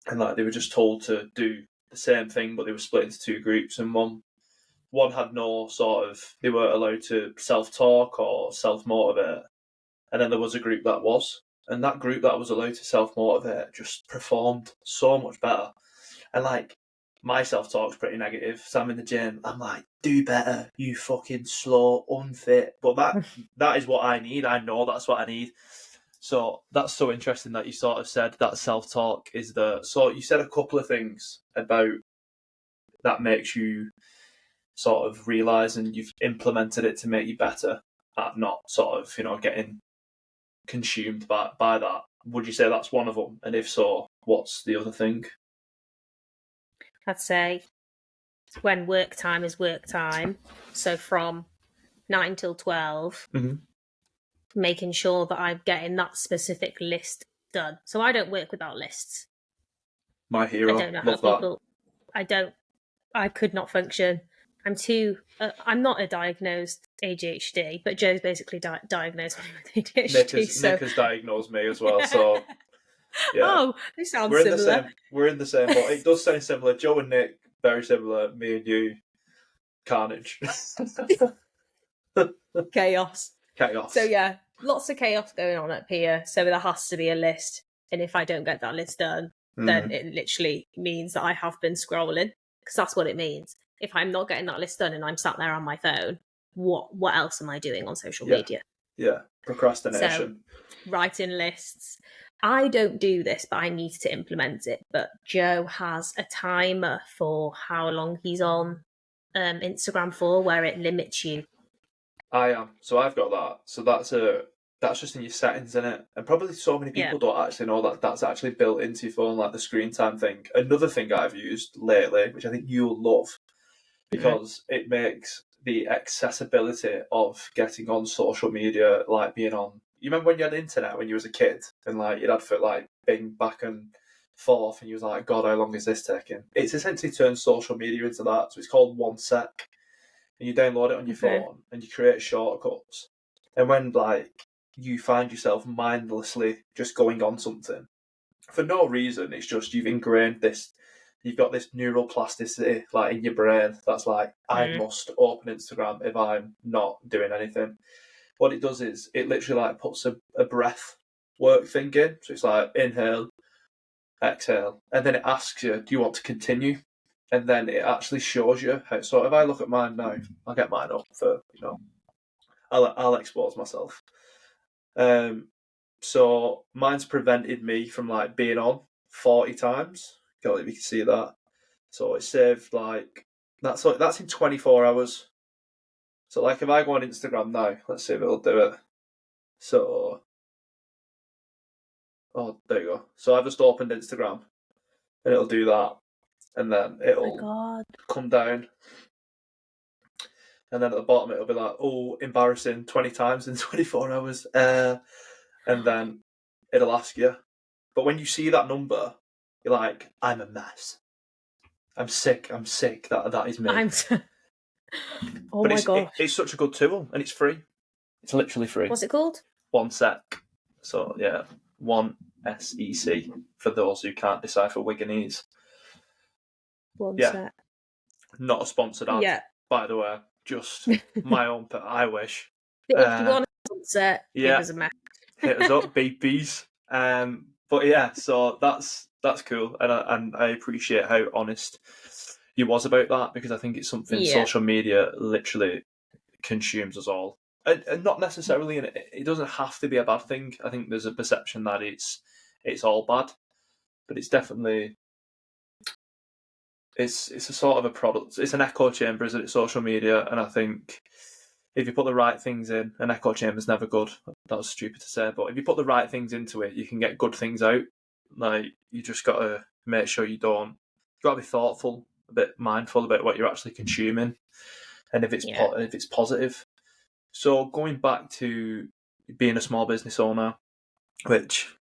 and like they were just told to do the same thing, but they were split into two groups, and one had no sort of, they weren't allowed to self-talk or self-motivate, and then there was a group that was. And that group that was allowed to self-motivate just performed so much better. And like, my self-talk's pretty negative. So I'm in the gym, I'm like, do better, you fucking slow, unfit. But that is what I need. I know that's what I need. So that's so interesting that you sort of said that self-talk is so you said a couple of things about that makes you sort of realise and you've implemented it to make you better at not sort of, you know, getting consumed by that. Would you say that's one of them? And if so, what's the other thing? I'd say when work time is work time, so from 9 till 12, making sure that I'm getting that specific list done. So I don't work without lists. My hero. I don't know how people. I could not function. I'm not a diagnosed ADHD, but Joe's basically diagnosed me with ADHD. Nick has diagnosed me as well, so yeah. Oh, they sound similar. We're in the same boat. It does sound similar. Joe and Nick, very similar. Me and you, carnage. Chaos. Chaos. So yeah, lots of chaos going on up here. So there has to be a list. And if I don't get that list done, then it literally means that I have been scrolling. Because that's what it means. If I'm not getting that list done and I'm sat there on my phone, what else am I doing on social media? Yeah, procrastination. So, writing lists. I don't do this, but I need to implement it. But Joe has a timer for how long he's on Instagram for, where it limits you. I am. So I've got that. So that's just in your settings, isn't it? And probably so many people don't actually know that that's actually built into your phone, like the screen time thing. Another thing I've used lately, which I think you'll love, because it makes the accessibility of getting on social media, like being on. You remember when you had internet when you was a kid, and like you'd have to like bing back and forth, and you was like, God, how long is this taking? It's essentially turned social media into that. So it's called 1 sec, and you download it on your phone, and you create shortcuts. And when like you find yourself mindlessly just going on something for no reason, it's just you've ingrained this. You've got this neuroplasticity like in your brain that's like, I must open Instagram if I'm not doing anything. What it does is it literally like puts a breath work thing in. So it's like inhale, exhale, and then it asks you, do you want to continue? And then it actually shows you how. So if I look at mine now, I'll get mine up for, you know, I'll expose myself. So mine's prevented me from like being on 40 times. God, if you can see that. So it saved like that's in 24 hours. So like if I go on Instagram now, let's see if it'll do it. So there you go. So I've just opened Instagram and it'll do that. And then it'll come down. And then at the bottom it'll be like, oh, embarrassing 20 times in 24 hours. And then it'll ask you. But when you see that number, you're like, I'm a mess. I'm sick. That is me. My God. It's such a good tool and it's free. It's literally free. What's it called? 1 sec. So yeah, 1 SEC for those who can't decipher Wiganese. 1 sec. Not a sponsored ad, by the way. just my own. I wish. If you want a sponsor, give us a message. Hit us up, BPs. But yeah, so that's cool, and I appreciate how honest you was about that, because I think it's something social media literally consumes us all, and not necessarily. It doesn't have to be a bad thing. I think there's a perception that it's all bad, but it's definitely it's a sort of a product. It's an echo chamber, isn't it? Social media, and I think if you put the right things in, an echo chamber is never good. That was stupid to say, but if you put the right things into it, you can get good things out. Like, you just got to make sure you don't. You got to be thoughtful, a bit mindful about what you're actually consuming, and if it's positive. So going back to being a small business owner, which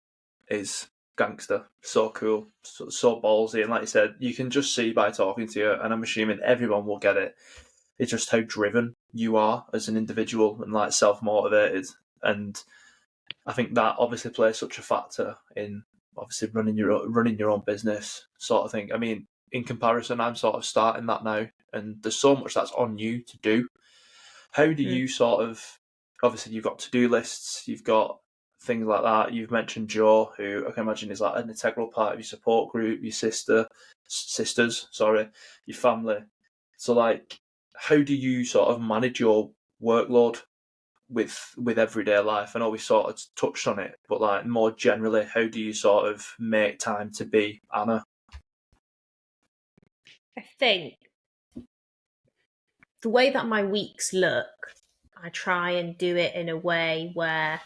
is gangster, so cool, so ballsy, and like you said, you can just see by talking to you, and I'm assuming everyone will get it. It's just how driven you are as an individual and like self-motivated, and I think that obviously plays such a factor in obviously running your own business sort of thing. I mean, in comparison, I'm sort of starting that now, and there's so much that's on you to do. How do you sort of, obviously you've got to-do lists, you've got things like that. You've mentioned Joe, who I can imagine is like an integral part of your support group, your sisters, your family. So like, how do you sort of manage your workload with everyday life? I know we sort of touched on it, but like more generally, how do you sort of make time to be Anna? I think the way that my weeks look, I try and do it in a way where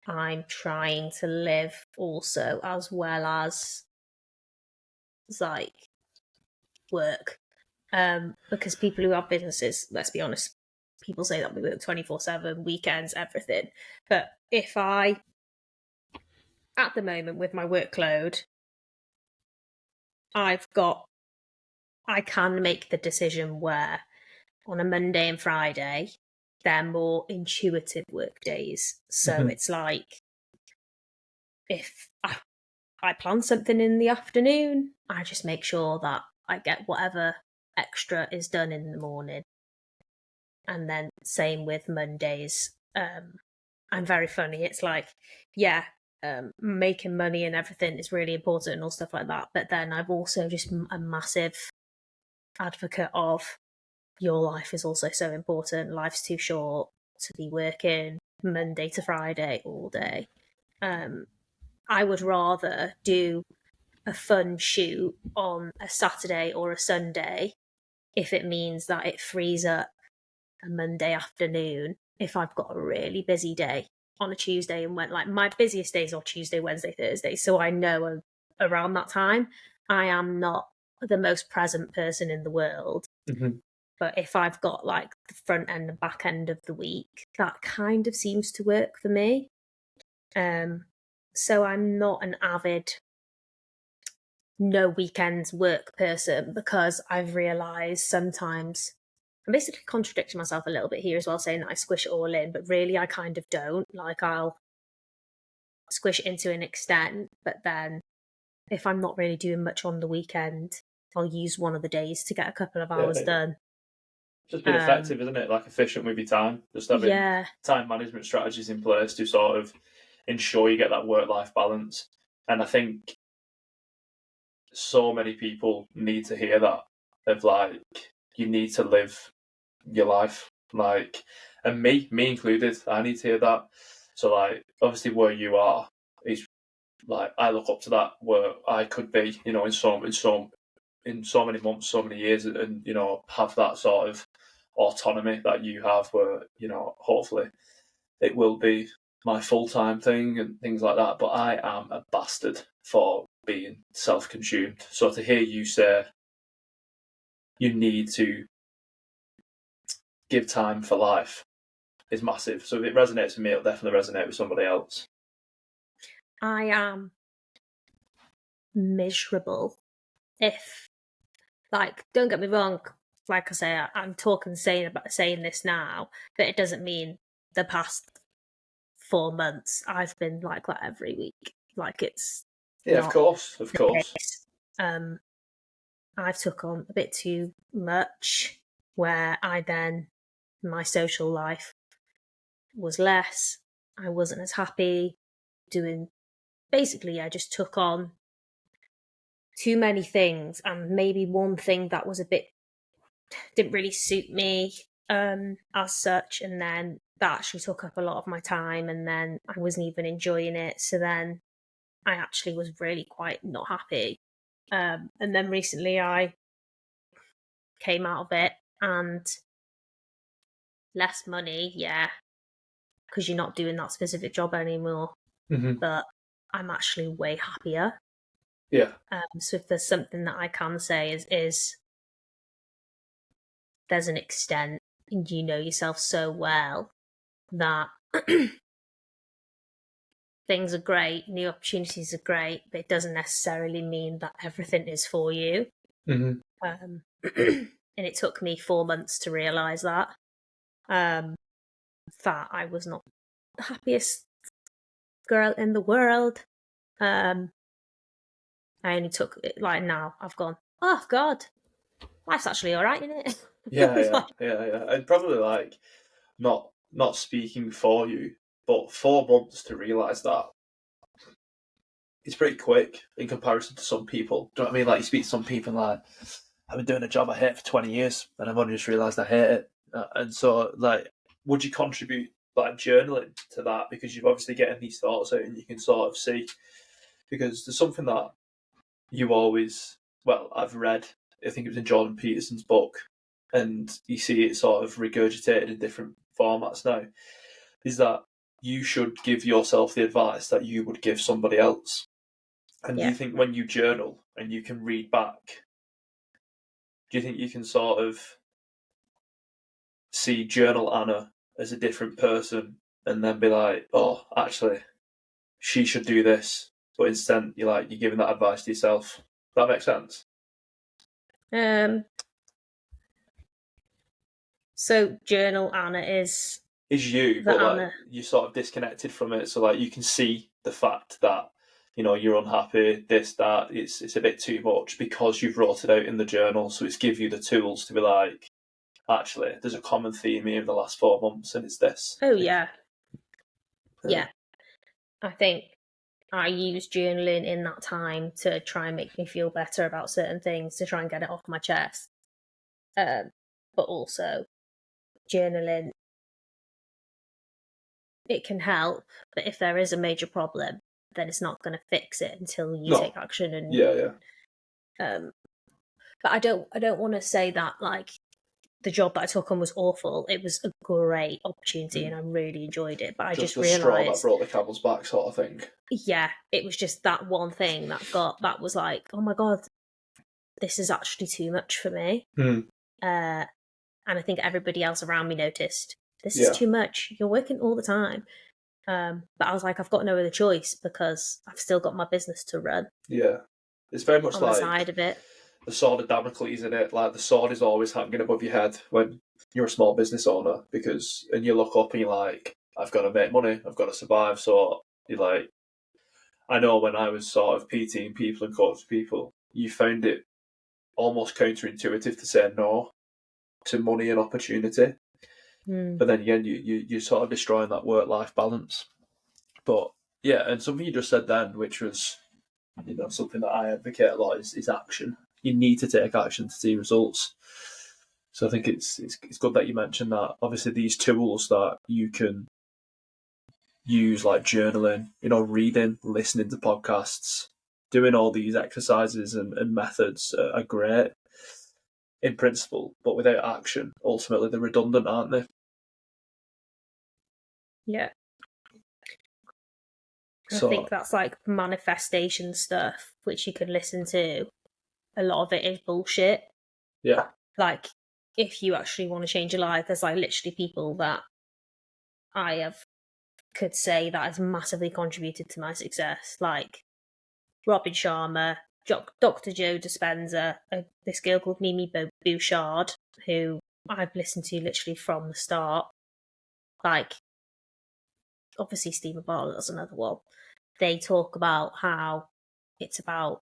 I'm trying to live also, as well as like work. Because people who have businesses, let's be honest, people say that we work 24/7, weekends, everything. But if at the moment with my workload, I can make the decision where on a Monday and Friday, they're more intuitive work days. So it's like, if I plan something in the afternoon, I just make sure that I get whatever extra is done in the morning. And then same with Mondays. I'm very funny. It's like, making money and everything is really important and all stuff like that. But then I'm also just a massive advocate of your life is also so important. Life's too short to be working Monday to Friday all day. I would rather do a fun shoot on a Saturday or a Sunday if it means that it frees up a Monday afternoon if I've got a really busy day on a Tuesday, and went like my busiest days are Tuesday, Wednesday, Thursday. So I know around that time I am not the most present person in the world. But if I've got like the front end and back end of the week, that kind of seems to work for me. So I'm not an avid no weekends work person, because I've realised sometimes I'm basically contradicting myself a little bit here as well, saying that I squish it all in, but really I kind of don't. Like, I'll squish it into an extent, but then if I'm not really doing much on the weekend, I'll use one of the days to get a couple of hours done. Just being effective, isn't it? Like, efficient with your time. Just having time management strategies in place to sort of ensure you get that work-life balance. And I think so many people need to hear that, of like, you need to live your life. Like, and me included, I need to hear that. So like, obviously where you are is like, I look up to that where I could be, in so many months, so many years, and have that sort of autonomy that you have, where hopefully it will be my full-time thing and things like that. But I am a bastard for being self-consumed. So to hear you say you need to give time for life is massive. So if it resonates with me, it'll definitely resonate with somebody else. I am miserable if, like, don't get me wrong, like I say, I'm saying this now, but it doesn't mean the past 4 months I've been like that every week. Like, it's of course. I've took on a bit too much where my social life was less. I wasn't as happy doing, basically, I just took on too many things, and maybe one thing that was didn't really suit me as such, and then that actually took up a lot of my time, and then I wasn't even enjoying it, so then I actually was really quite not happy. And then recently I came out of it, and less money, yeah, because you're not doing that specific job anymore, but I'm actually way happier. Yeah. So if there's something that I can say is there's an extent, and you know yourself so well that things are great, new opportunities are great, but it doesn't necessarily mean that everything is for you. Mm-hmm. And it took me 4 months to realise that I was not the happiest girl in the world. I only took it, like, now I've gone, oh God, life's actually all right, isn't it? Yeah. And probably like not speaking for you, but 4 months to realise that, it's pretty quick in comparison to some people. Do you know what I mean? Like, you speak to some people like, I've been doing a job I hate for 20 years and I've only just realised I hate it. And so, like, would you contribute like journaling to that? Because you're obviously getting these thoughts out and you can sort of see. Because there's something that you always, well, I've read, I think it was in Jordan Peterson's book, and you see it sort of regurgitated in different formats now, is that you should give yourself the advice that you would give somebody else. And do you think when you journal and you can read back, do you think you can sort of see journal Anna as a different person and then be like, oh, actually, she should do this, but instead you're giving that advice to yourself? Does that make sense? So journal Anna is you, but Anna. like you're sort of disconnected from it, so like you can see the fact that, you know, you're unhappy, this, that, it's a bit too much because you've wrote it out in the journal, so it's give you the tools to be like, actually, there's a common theme here in the last 4 months, and it's this. Oh yeah. Yeah. I think I use journaling in that time to try and make me feel better about certain things, to try and get it off my chest. But also, journaling, it can help, but if there is a major problem, then it's not going to fix it until you take action. And but I don't want to say that like the job that I took on was awful. It was a great opportunity and I really enjoyed it. But I just realised, straw that brought the camel's back, sort of thing. Yeah, it was just that one thing that was like, oh my God, this is actually too much for me. And I think everybody else around me noticed, this is too much. You're working all the time. But I was like, I've got no other choice because I've still got my business to run. Yeah. It's very much on like the side of it. The sword of Damocles, in it. Like, the sword is always hanging above your head when you're a small business owner, and you look up and you're like, I've got to make money, I've got to survive. So you're like, I know when I was sort of PTing people and coaching people, you found it almost counterintuitive to say no to money and opportunity. But then again, you're sort of destroying that work-life balance. But yeah, and something you just said then, which was, you know, something that I advocate a lot, is action. You need to take action to see results. So I think it's good that you mentioned that. Obviously, these tools that you can use, like journaling, you know, reading, listening to podcasts, doing all these exercises and methods are great in principle, but without action, ultimately they're redundant, aren't they? Yeah. I think that's like manifestation stuff, which you can listen to. A lot of it is bullshit. Yeah. Like, if you actually want to change your life, there's like literally people that could say that has massively contributed to my success. Like Robin Sharma, Dr. Joe Dispenza, this girl called Mimi Bouchard, who I've listened to literally from the start. Like, obviously Stephen Bartlett's another one. They talk about how it's about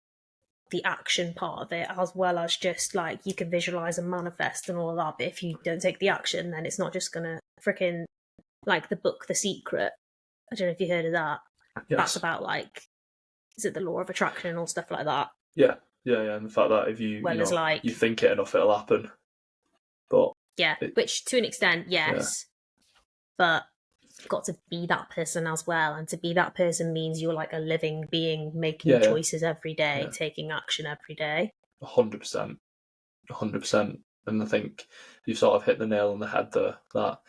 the action part of it, as well as just like you can visualize and manifest and all of that. But if you don't take the action, then it's not just gonna freaking, like the book The Secret. I don't know if you heard of that. Yes. That's about like, is it the law of attraction and all stuff like that? Yeah. And the fact that if you you think it enough, it'll happen. But which to an extent, yes, but you've got to be that person as well, and to be that person means you're like a living being, making choices every day, taking action every day. 100%, 100%. And I think you've sort of hit the nail on the head there. That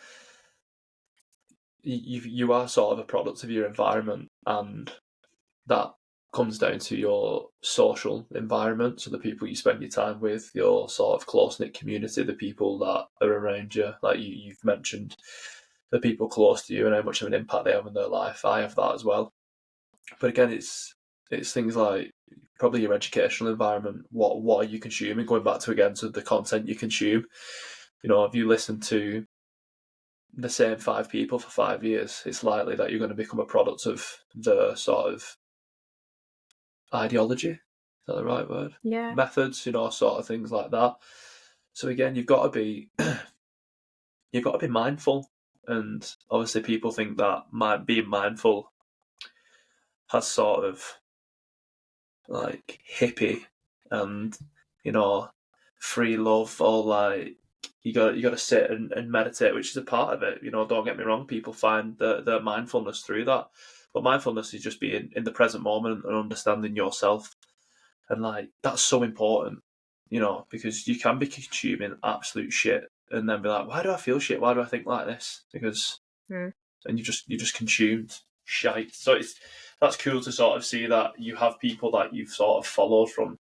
you are sort of a product of your environment, and that comes down to your social environment, so the people you spend your time with, your sort of close-knit community, the people that are around you, like you've mentioned, the people close to you and how much of an impact they have in their life. I have that as well. But again, it's things like probably your educational environment. What are you consuming? Going back to the content you consume. If you listen to the same 5 people for 5 years, it's likely that you're going to become a product of the sort of ideology. Is that the right word? Yeah. Methods, sort of things like that. So again, you've got to be mindful, and obviously people think that being mindful has sort of like hippie and free love, or like you got to sit and meditate, which is a part of it. Don't get me wrong, people find the mindfulness through that, but mindfulness is just being in the present moment and understanding yourself. And like that's so important, because you can be consuming absolute shit and then be like, why do I feel shit? Why do I think like this? Because and you just consumed shite. So that's cool to sort of see that you have people that you've sort of followed from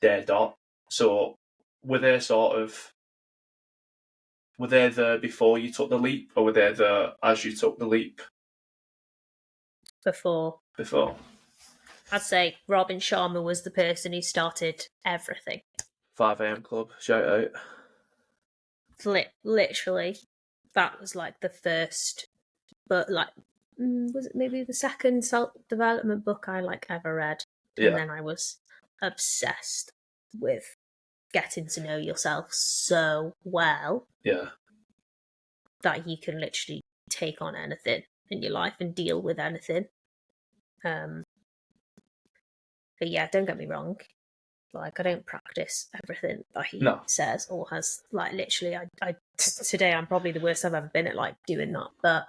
day dot. So were they there before you took the leap, or were they there as you took the leap? Before. I'd say Robin Sharma was the person who started everything. 5 a.m. Club, shout out. Literally, that was like the first, but like, was it maybe the second self-development book I like ever read? And then I was obsessed with getting to know yourself so well. Yeah. That you can literally take on anything in your life and deal with anything. But yeah, don't get me wrong. Like, I don't practice everything that he says or has. Like, literally, I today I'm probably the worst I've ever been at like doing that. But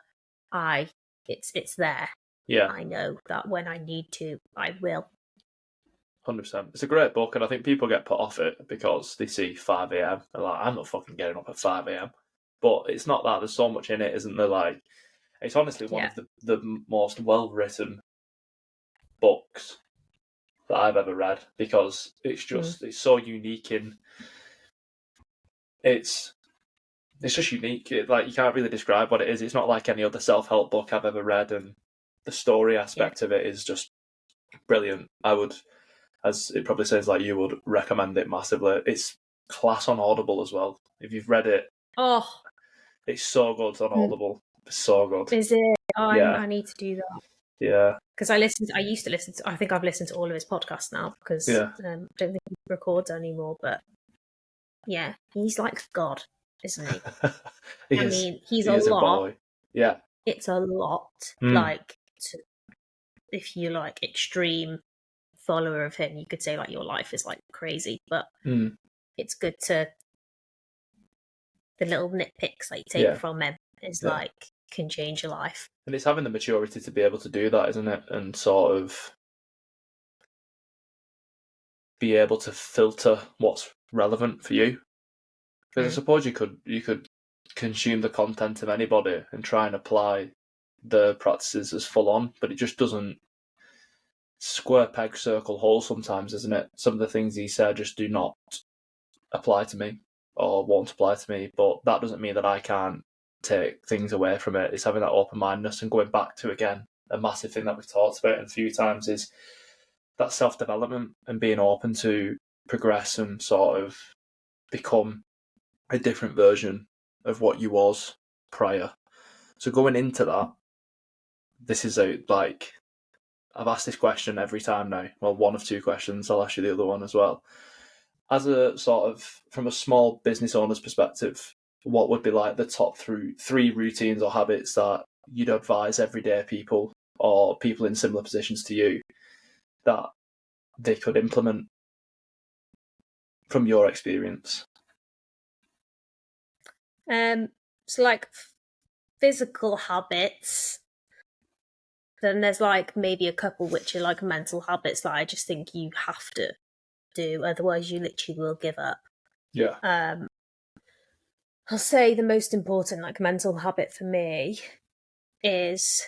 it's there. Yeah, I know that when I need to, I will. 100%. It's a great book, and I think people get put off it because they see 5 a.m. They're like, I'm not fucking getting up at 5 a.m. But it's not that. There's so much in it, isn't there? Like, it's honestly one of the most well-written books that I've ever read, because it's just it's so unique in it's just unique. Like, you can't really describe what it is. It's not like any other self-help book I've ever read, and the story aspect of it is just brilliant. I would, as it probably sounds like you would, recommend it massively. It's class on Audible as well. If you've read it, it's so good on Audible. It's so good. Is it? I need to do that. Yeah. Because I used to listen to, I think I've listened to all of his podcasts now, because I don't think he records anymore, but yeah, he's like God, isn't he? He's a lot. Yeah. It's a lot. Like, if you're like extreme follower of him, you could say like your life is like crazy, but it's good to, the little nitpicks that you take from him is like, can change your life. And it's having the maturity to be able to do that, isn't it? And sort of be able to filter what's relevant for you. Because I suppose you could consume the content of anybody and try and apply the practices as full on, but it just doesn't. Square peg, circle hole sometimes, isn't it? Some of the things he said just do not apply to me or won't apply to me, but that doesn't mean that I can't take things away from it. It's having that open-mindedness and going back to, again, a massive thing that we've talked about a few times is that self-development and being open to progress and sort of become a different version of what you was prior. So going into that, this is I've asked this question every time now. Well, one of two questions. I'll ask you the other one as well. As a sort of, from a small business owner's perspective, what would be like the top three routines or habits that you'd advise everyday people or people in similar positions to you that they could implement from your experience? So like physical habits, then there's like maybe a couple which are like mental habits that I just think you have to do, otherwise you literally will give up. Yeah. I'll say the most important like mental habit for me is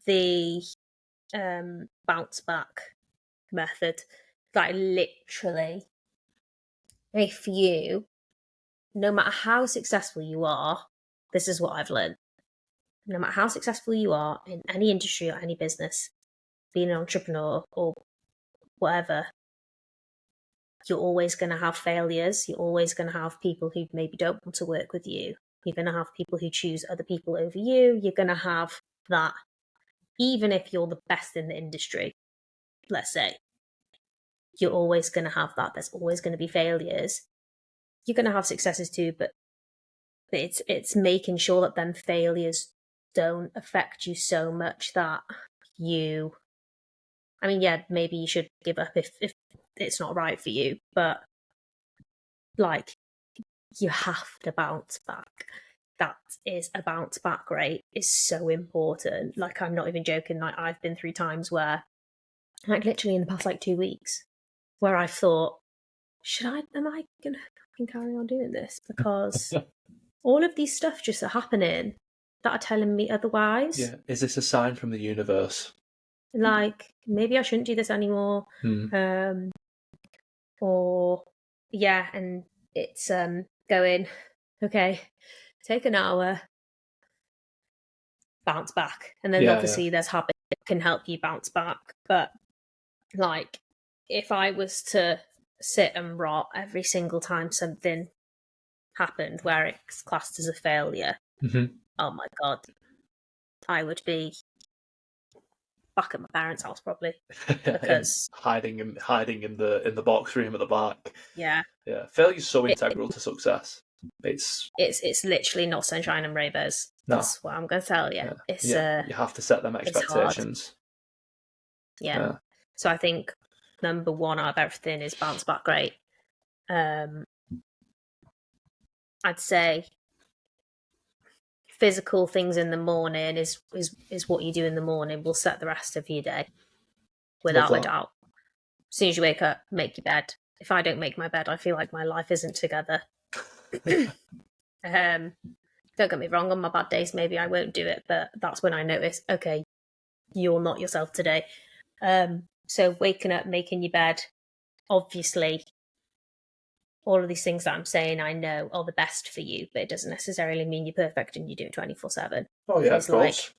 the bounce back method. Like literally, if you, no matter how successful you are, this is what I've learned. No matter how successful you are in any industry or any business, being an entrepreneur or whatever, you're always going to have failures. You're always going to have people who maybe don't want to work with you. You're going to have people who choose other people over you. You're going to have that. Even if you're the best in the industry, let's say, you're always going to have that. There's always going to be failures. You're going to have successes too, but it's making sure that them failures don't affect you so much that you, I mean, yeah, maybe you should give up if it's not right for you, but like you have to bounce back. That is a bounce back rate is so important. Like, I'm not even joking. Like, I've been through times where, like, literally in the past like 2 weeks, where I thought, am I gonna fucking carry on doing this? Because all of these stuff just are happening that are telling me otherwise. Yeah. Is this a sign from the universe? Like, maybe I shouldn't do this anymore. Or yeah, and it's going, okay, take an hour, bounce back. And then obviously there's habits that can help you bounce back. But like, if I was to sit and rot every single time something happened where it's classed as a failure, oh my God, I would be back at my parents' house probably. Because hiding in the box room at the back. Yeah. Failure is so integral to success. It's literally not sunshine and rainbows. That's what I'm going to tell you. It's you have to set them expectations. Yeah. So I think number one out of everything is bounce back rate. I'd say physical things in the morning is what you do in the morning will set the rest of your day, without a doubt. As soon as you wake up, make your bed. If I don't make my bed, I feel like my life isn't together. Don't get me wrong, on my bad days maybe I won't do it, but that's when I notice, okay, you're not yourself today. So waking up, making your bed, obviously all of these things that I'm saying I know are the best for you, but it doesn't necessarily mean you're perfect and you do it 24/7. Oh yeah, it's of course. Like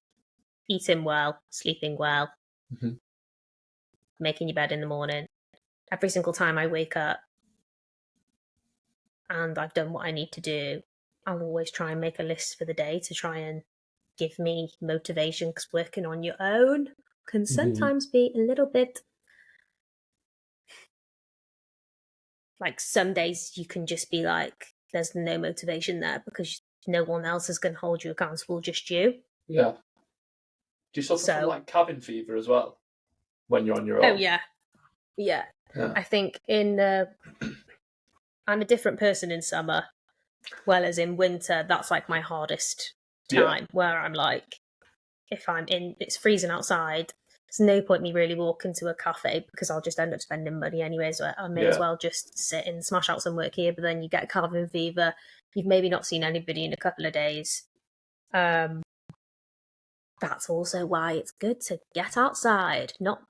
eating well, sleeping well, making your bed in the morning. Every single time I wake up and I've done what I need to do, I'll always try and make a list for the day to try and give me motivation, because working on your own can sometimes be a little bit like, some days you can just be like, there's no motivation there because no one else is going to hold you accountable, just you. Yeah. Do you suffer from like cabin fever as well when you're on your own? Oh yeah. I think I'm a different person in summer, well as in winter. That's like my hardest time, where I'm like, if I'm in, it's freezing outside, there's no point me really walking to a cafe because I'll just end up spending money anyway. So I may as well just sit and smash out some work here. But then you get cabin fever. You've maybe not seen anybody in a couple of days. That's also why it's good to get outside. Not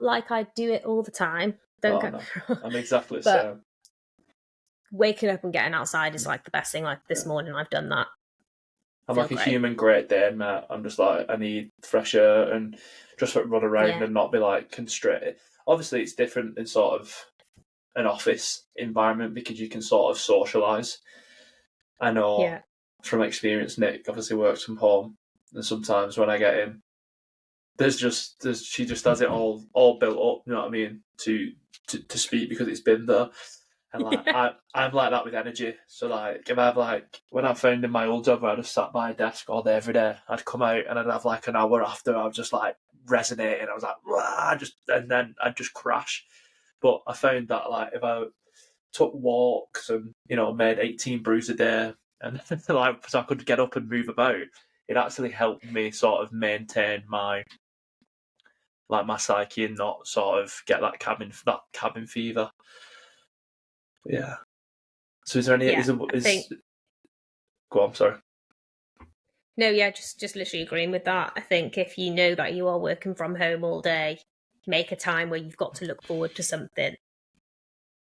like I do it all the time. Don't get me wrong. I'm exactly the same. Waking up and getting outside is like the best thing. Like this morning, I've done that. I'm like a human Great Dane, mate. I'm just like, I need fresh air and just run around and not be like constricted. Obviously, it's different in sort of an office environment because you can sort of socialise. I know from experience, Nick obviously works from home. and sometimes when I get in, she just has it all built up. You know what I mean? To speak because it's been there. And like I'm like that with energy. So like if I've like when I found in my old job where I just sat by a desk all day every day, I'd come out and I'd have like an hour after I was just like resonating. I was like, wah, and then I'd just crash. But I found that like if I took walks and made 18 brews a day and like so I could get up and move about, it actually helped me sort of maintain my psyche and not sort of get that cabin fever. Yeah. So is there any? Yeah, Go on, sorry. No, yeah, just literally agreeing with that. I think if you know that you are working from home all day, make a time where you've got to look forward to something.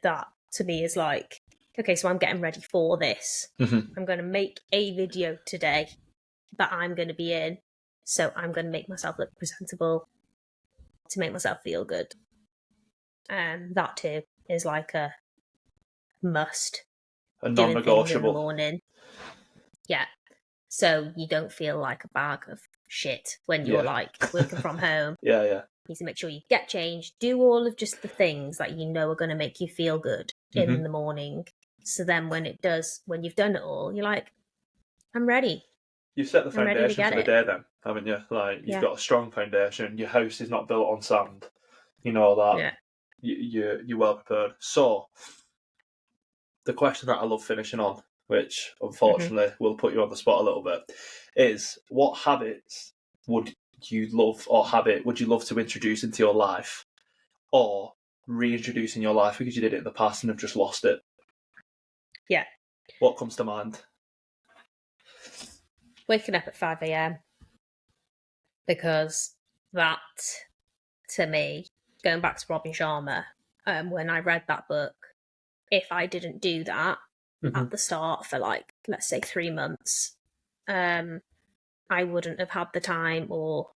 That to me is like, okay, so I'm getting ready for this. Mm-hmm. I'm going to make a video today that I'm going to be in, so I'm going to make myself look presentable to make myself feel good. And that too is like a must. A non-negotiable. In the morning. Yeah. So you don't feel like a bag of shit when you're like working from home. Yeah. You need to make sure you get changed, do all of just the things that you know are going to make you feel good in the morning. So then when you've done it all, you're like, I'm ready. You've set the foundation for the day then, haven't you? Like, you've got a strong foundation. Your house is not built on sand. You know that. Yeah. You're well prepared. So, the question that I love finishing on, which unfortunately will put you on the spot a little bit, is what habits would you love to introduce into your life or reintroduce in your life because you did it in the past and have just lost it? Yeah. What comes to mind? Waking up at 5 a.m. because that, to me, going back to Robin Sharma, when I read that book, if I didn't do that at the start for like, let's say 3 months, I wouldn't have had the time, or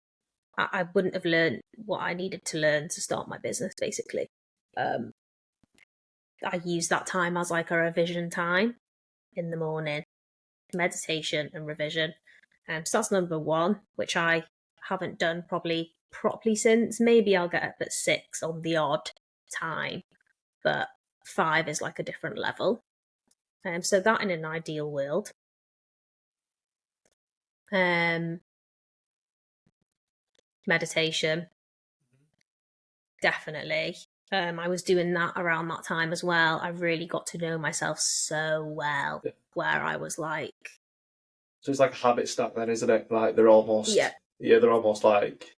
I wouldn't have learned what I needed to learn to start my business, basically. I use that time as like a revision time in the morning, meditation and revision. So that's number 1, which I haven't done probably properly since. Maybe I'll get up at 6 on the odd time, but 5 is like a different level. So that in an ideal world. Meditation, definitely. I was doing that around that time as well. I really got to know myself so well, where I was like... So it's like a habit stack then, isn't it? Like they're almost... Yeah, they're almost like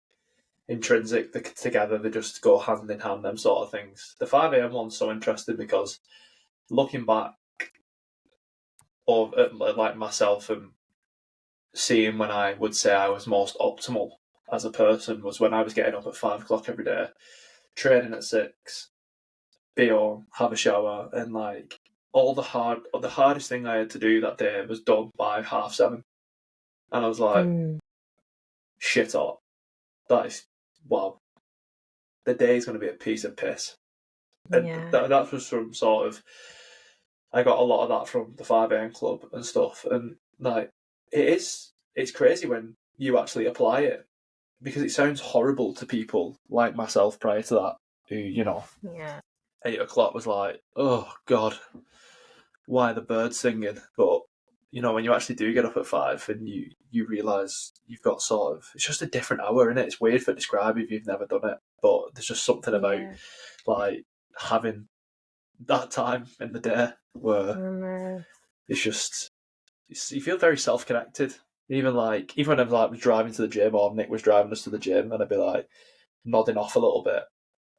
intrinsic together. They just go hand in hand, them sort of things. The 5 a.m. one's so interesting because looking back at like myself and seeing when I would say I was most optimal as a person was when I was getting up at 5 o'clock every day, training at 6, be on, have a shower, and like the hardest thing I had to do that day was done by 7:30. And I was like, shit up. That is, wow. The day is going to be a piece of piss. And that was from sort of, I got a lot of that from the 5 a.m. club and stuff. And like, it's crazy when you actually apply it because it sounds horrible to people like myself prior to that who, 8 o'clock was like, oh God, why are the birds singing? But, when you actually do get up at 5 and you realise you've got sort of, it's just a different hour, innit? It's weird for describe if you've never done it, but there's just something about like having that time in the day where it's just, you feel very self-connected. Even when I was driving to the gym or Nick was driving us to the gym and I'd be like nodding off a little bit,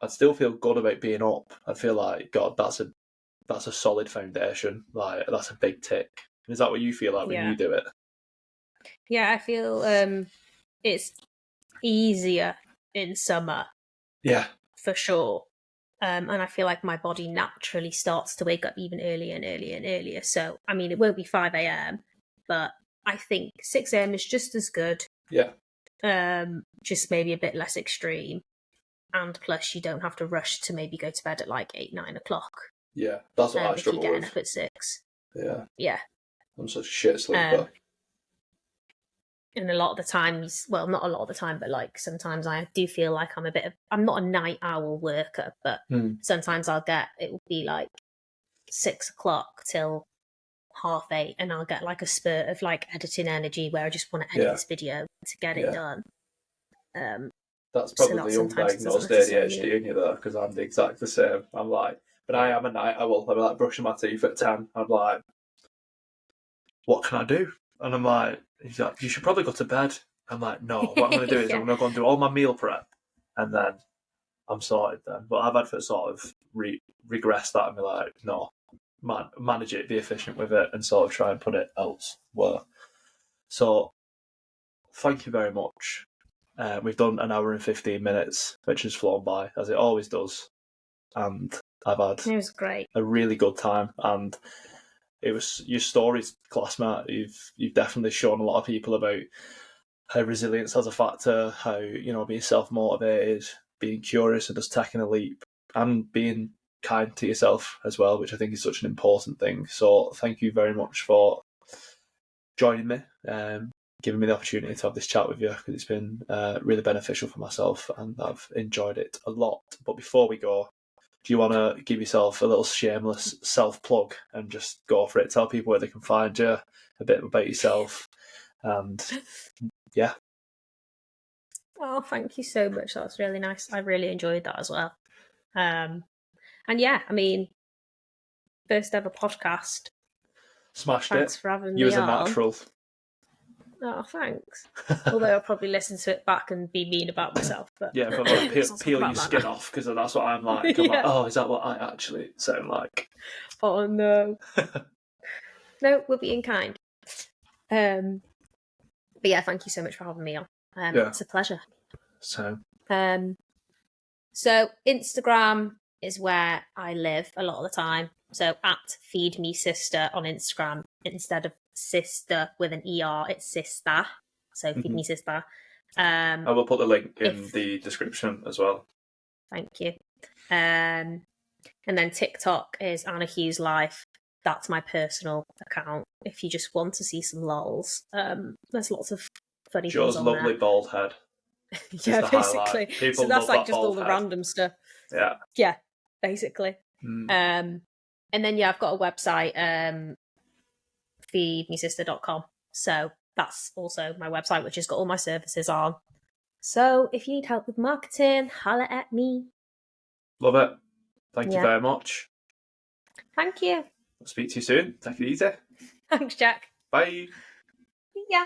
I'd still feel good about being up. I'd feel like, God, that's a solid foundation. Like, that's a big tick. Is that what you feel like when you do it? Yeah, I feel it's easier in summer. Yeah. For sure. And I feel like my body naturally starts to wake up even earlier and earlier and earlier. So, I mean, it won't be 5 a.m, but I think 6 a.m. is just as good. Yeah. Just maybe a bit less extreme. And plus, you don't have to rush to maybe go to bed at like 8, 9 o'clock. Yeah, that's what I struggle with. If you're getting up at 6. Yeah. Yeah. I'm such a shit sleeper. And a lot of the times, well, not a lot of the time, but like sometimes I do feel like I'm not a night owl worker, but sometimes it will be like 6 o'clock till 8:30, and I'll get like a spurt of like editing energy where I just want to edit this video to get it done. That's probably undiagnosed ADHD in you though, because I'm the exact the same. I'm like, but I am a night owl. I'm like brushing my teeth at 10. I'm like, what can I do? And I'm like, he's like, you should probably go to bed. I'm like, no, what I'm going to do is I'm going to go and do all my meal prep, and then I'm sorted then. But I've had to sort of regress that and be like, no, manage it, be efficient with it, and sort of try and put it elsewhere. So, thank you very much. We've done an hour and 15 minutes, which has flown by, as it always does. And I've had it was great. A really good time. And it was your story's class, Matt. You've definitely shown a lot of people about how resilience has a factor, how, you know, being self-motivated, being curious and just taking a leap, and being kind to yourself as well, which I think is such an important thing. So thank you very much for joining me, giving me the opportunity to have this chat with you, because it's been really beneficial for myself and I've enjoyed it a lot. But before we go, do you want to give yourself a little shameless self-plug and just go for it? Tell people where they can find you, a bit about yourself, and yeah. Oh, thank you so much. That's really nice. I really enjoyed that as well. And yeah, I mean, first ever podcast. Smashed Thanks it. for having me on. You as a natural. Oh, thanks. Although I'll probably listen to it back and be mean about myself. But yeah, but like peel your skin off, because that's what I'm like. I'm like, oh, is that what I actually sound like? Oh, no. No, we're being kind. But yeah, thank you so much for having me on. It's a pleasure. So Instagram is where I live a lot of the time. So at Feed Me Sister on Instagram, instead of sister with an ER, it's sister. So Feed Me Sister. I will put the link in the description as well. Thank you. And then TikTok is Anna Hughes Life. That's my personal account. If you just want to see some lols, there's lots of funny Joe's things on lovely there. bald head. Yeah, basically. So that's like just all the random stuff. Yeah. Yeah, basically. And then I've got a website, feedmesister.com. So that's also my website, which has got all my services on. So if you need help with marketing, holla at me. Love it. Thank you very much. Thank you. I'll speak to you soon. Take it easy. Thanks, Jack. Bye. Yeah.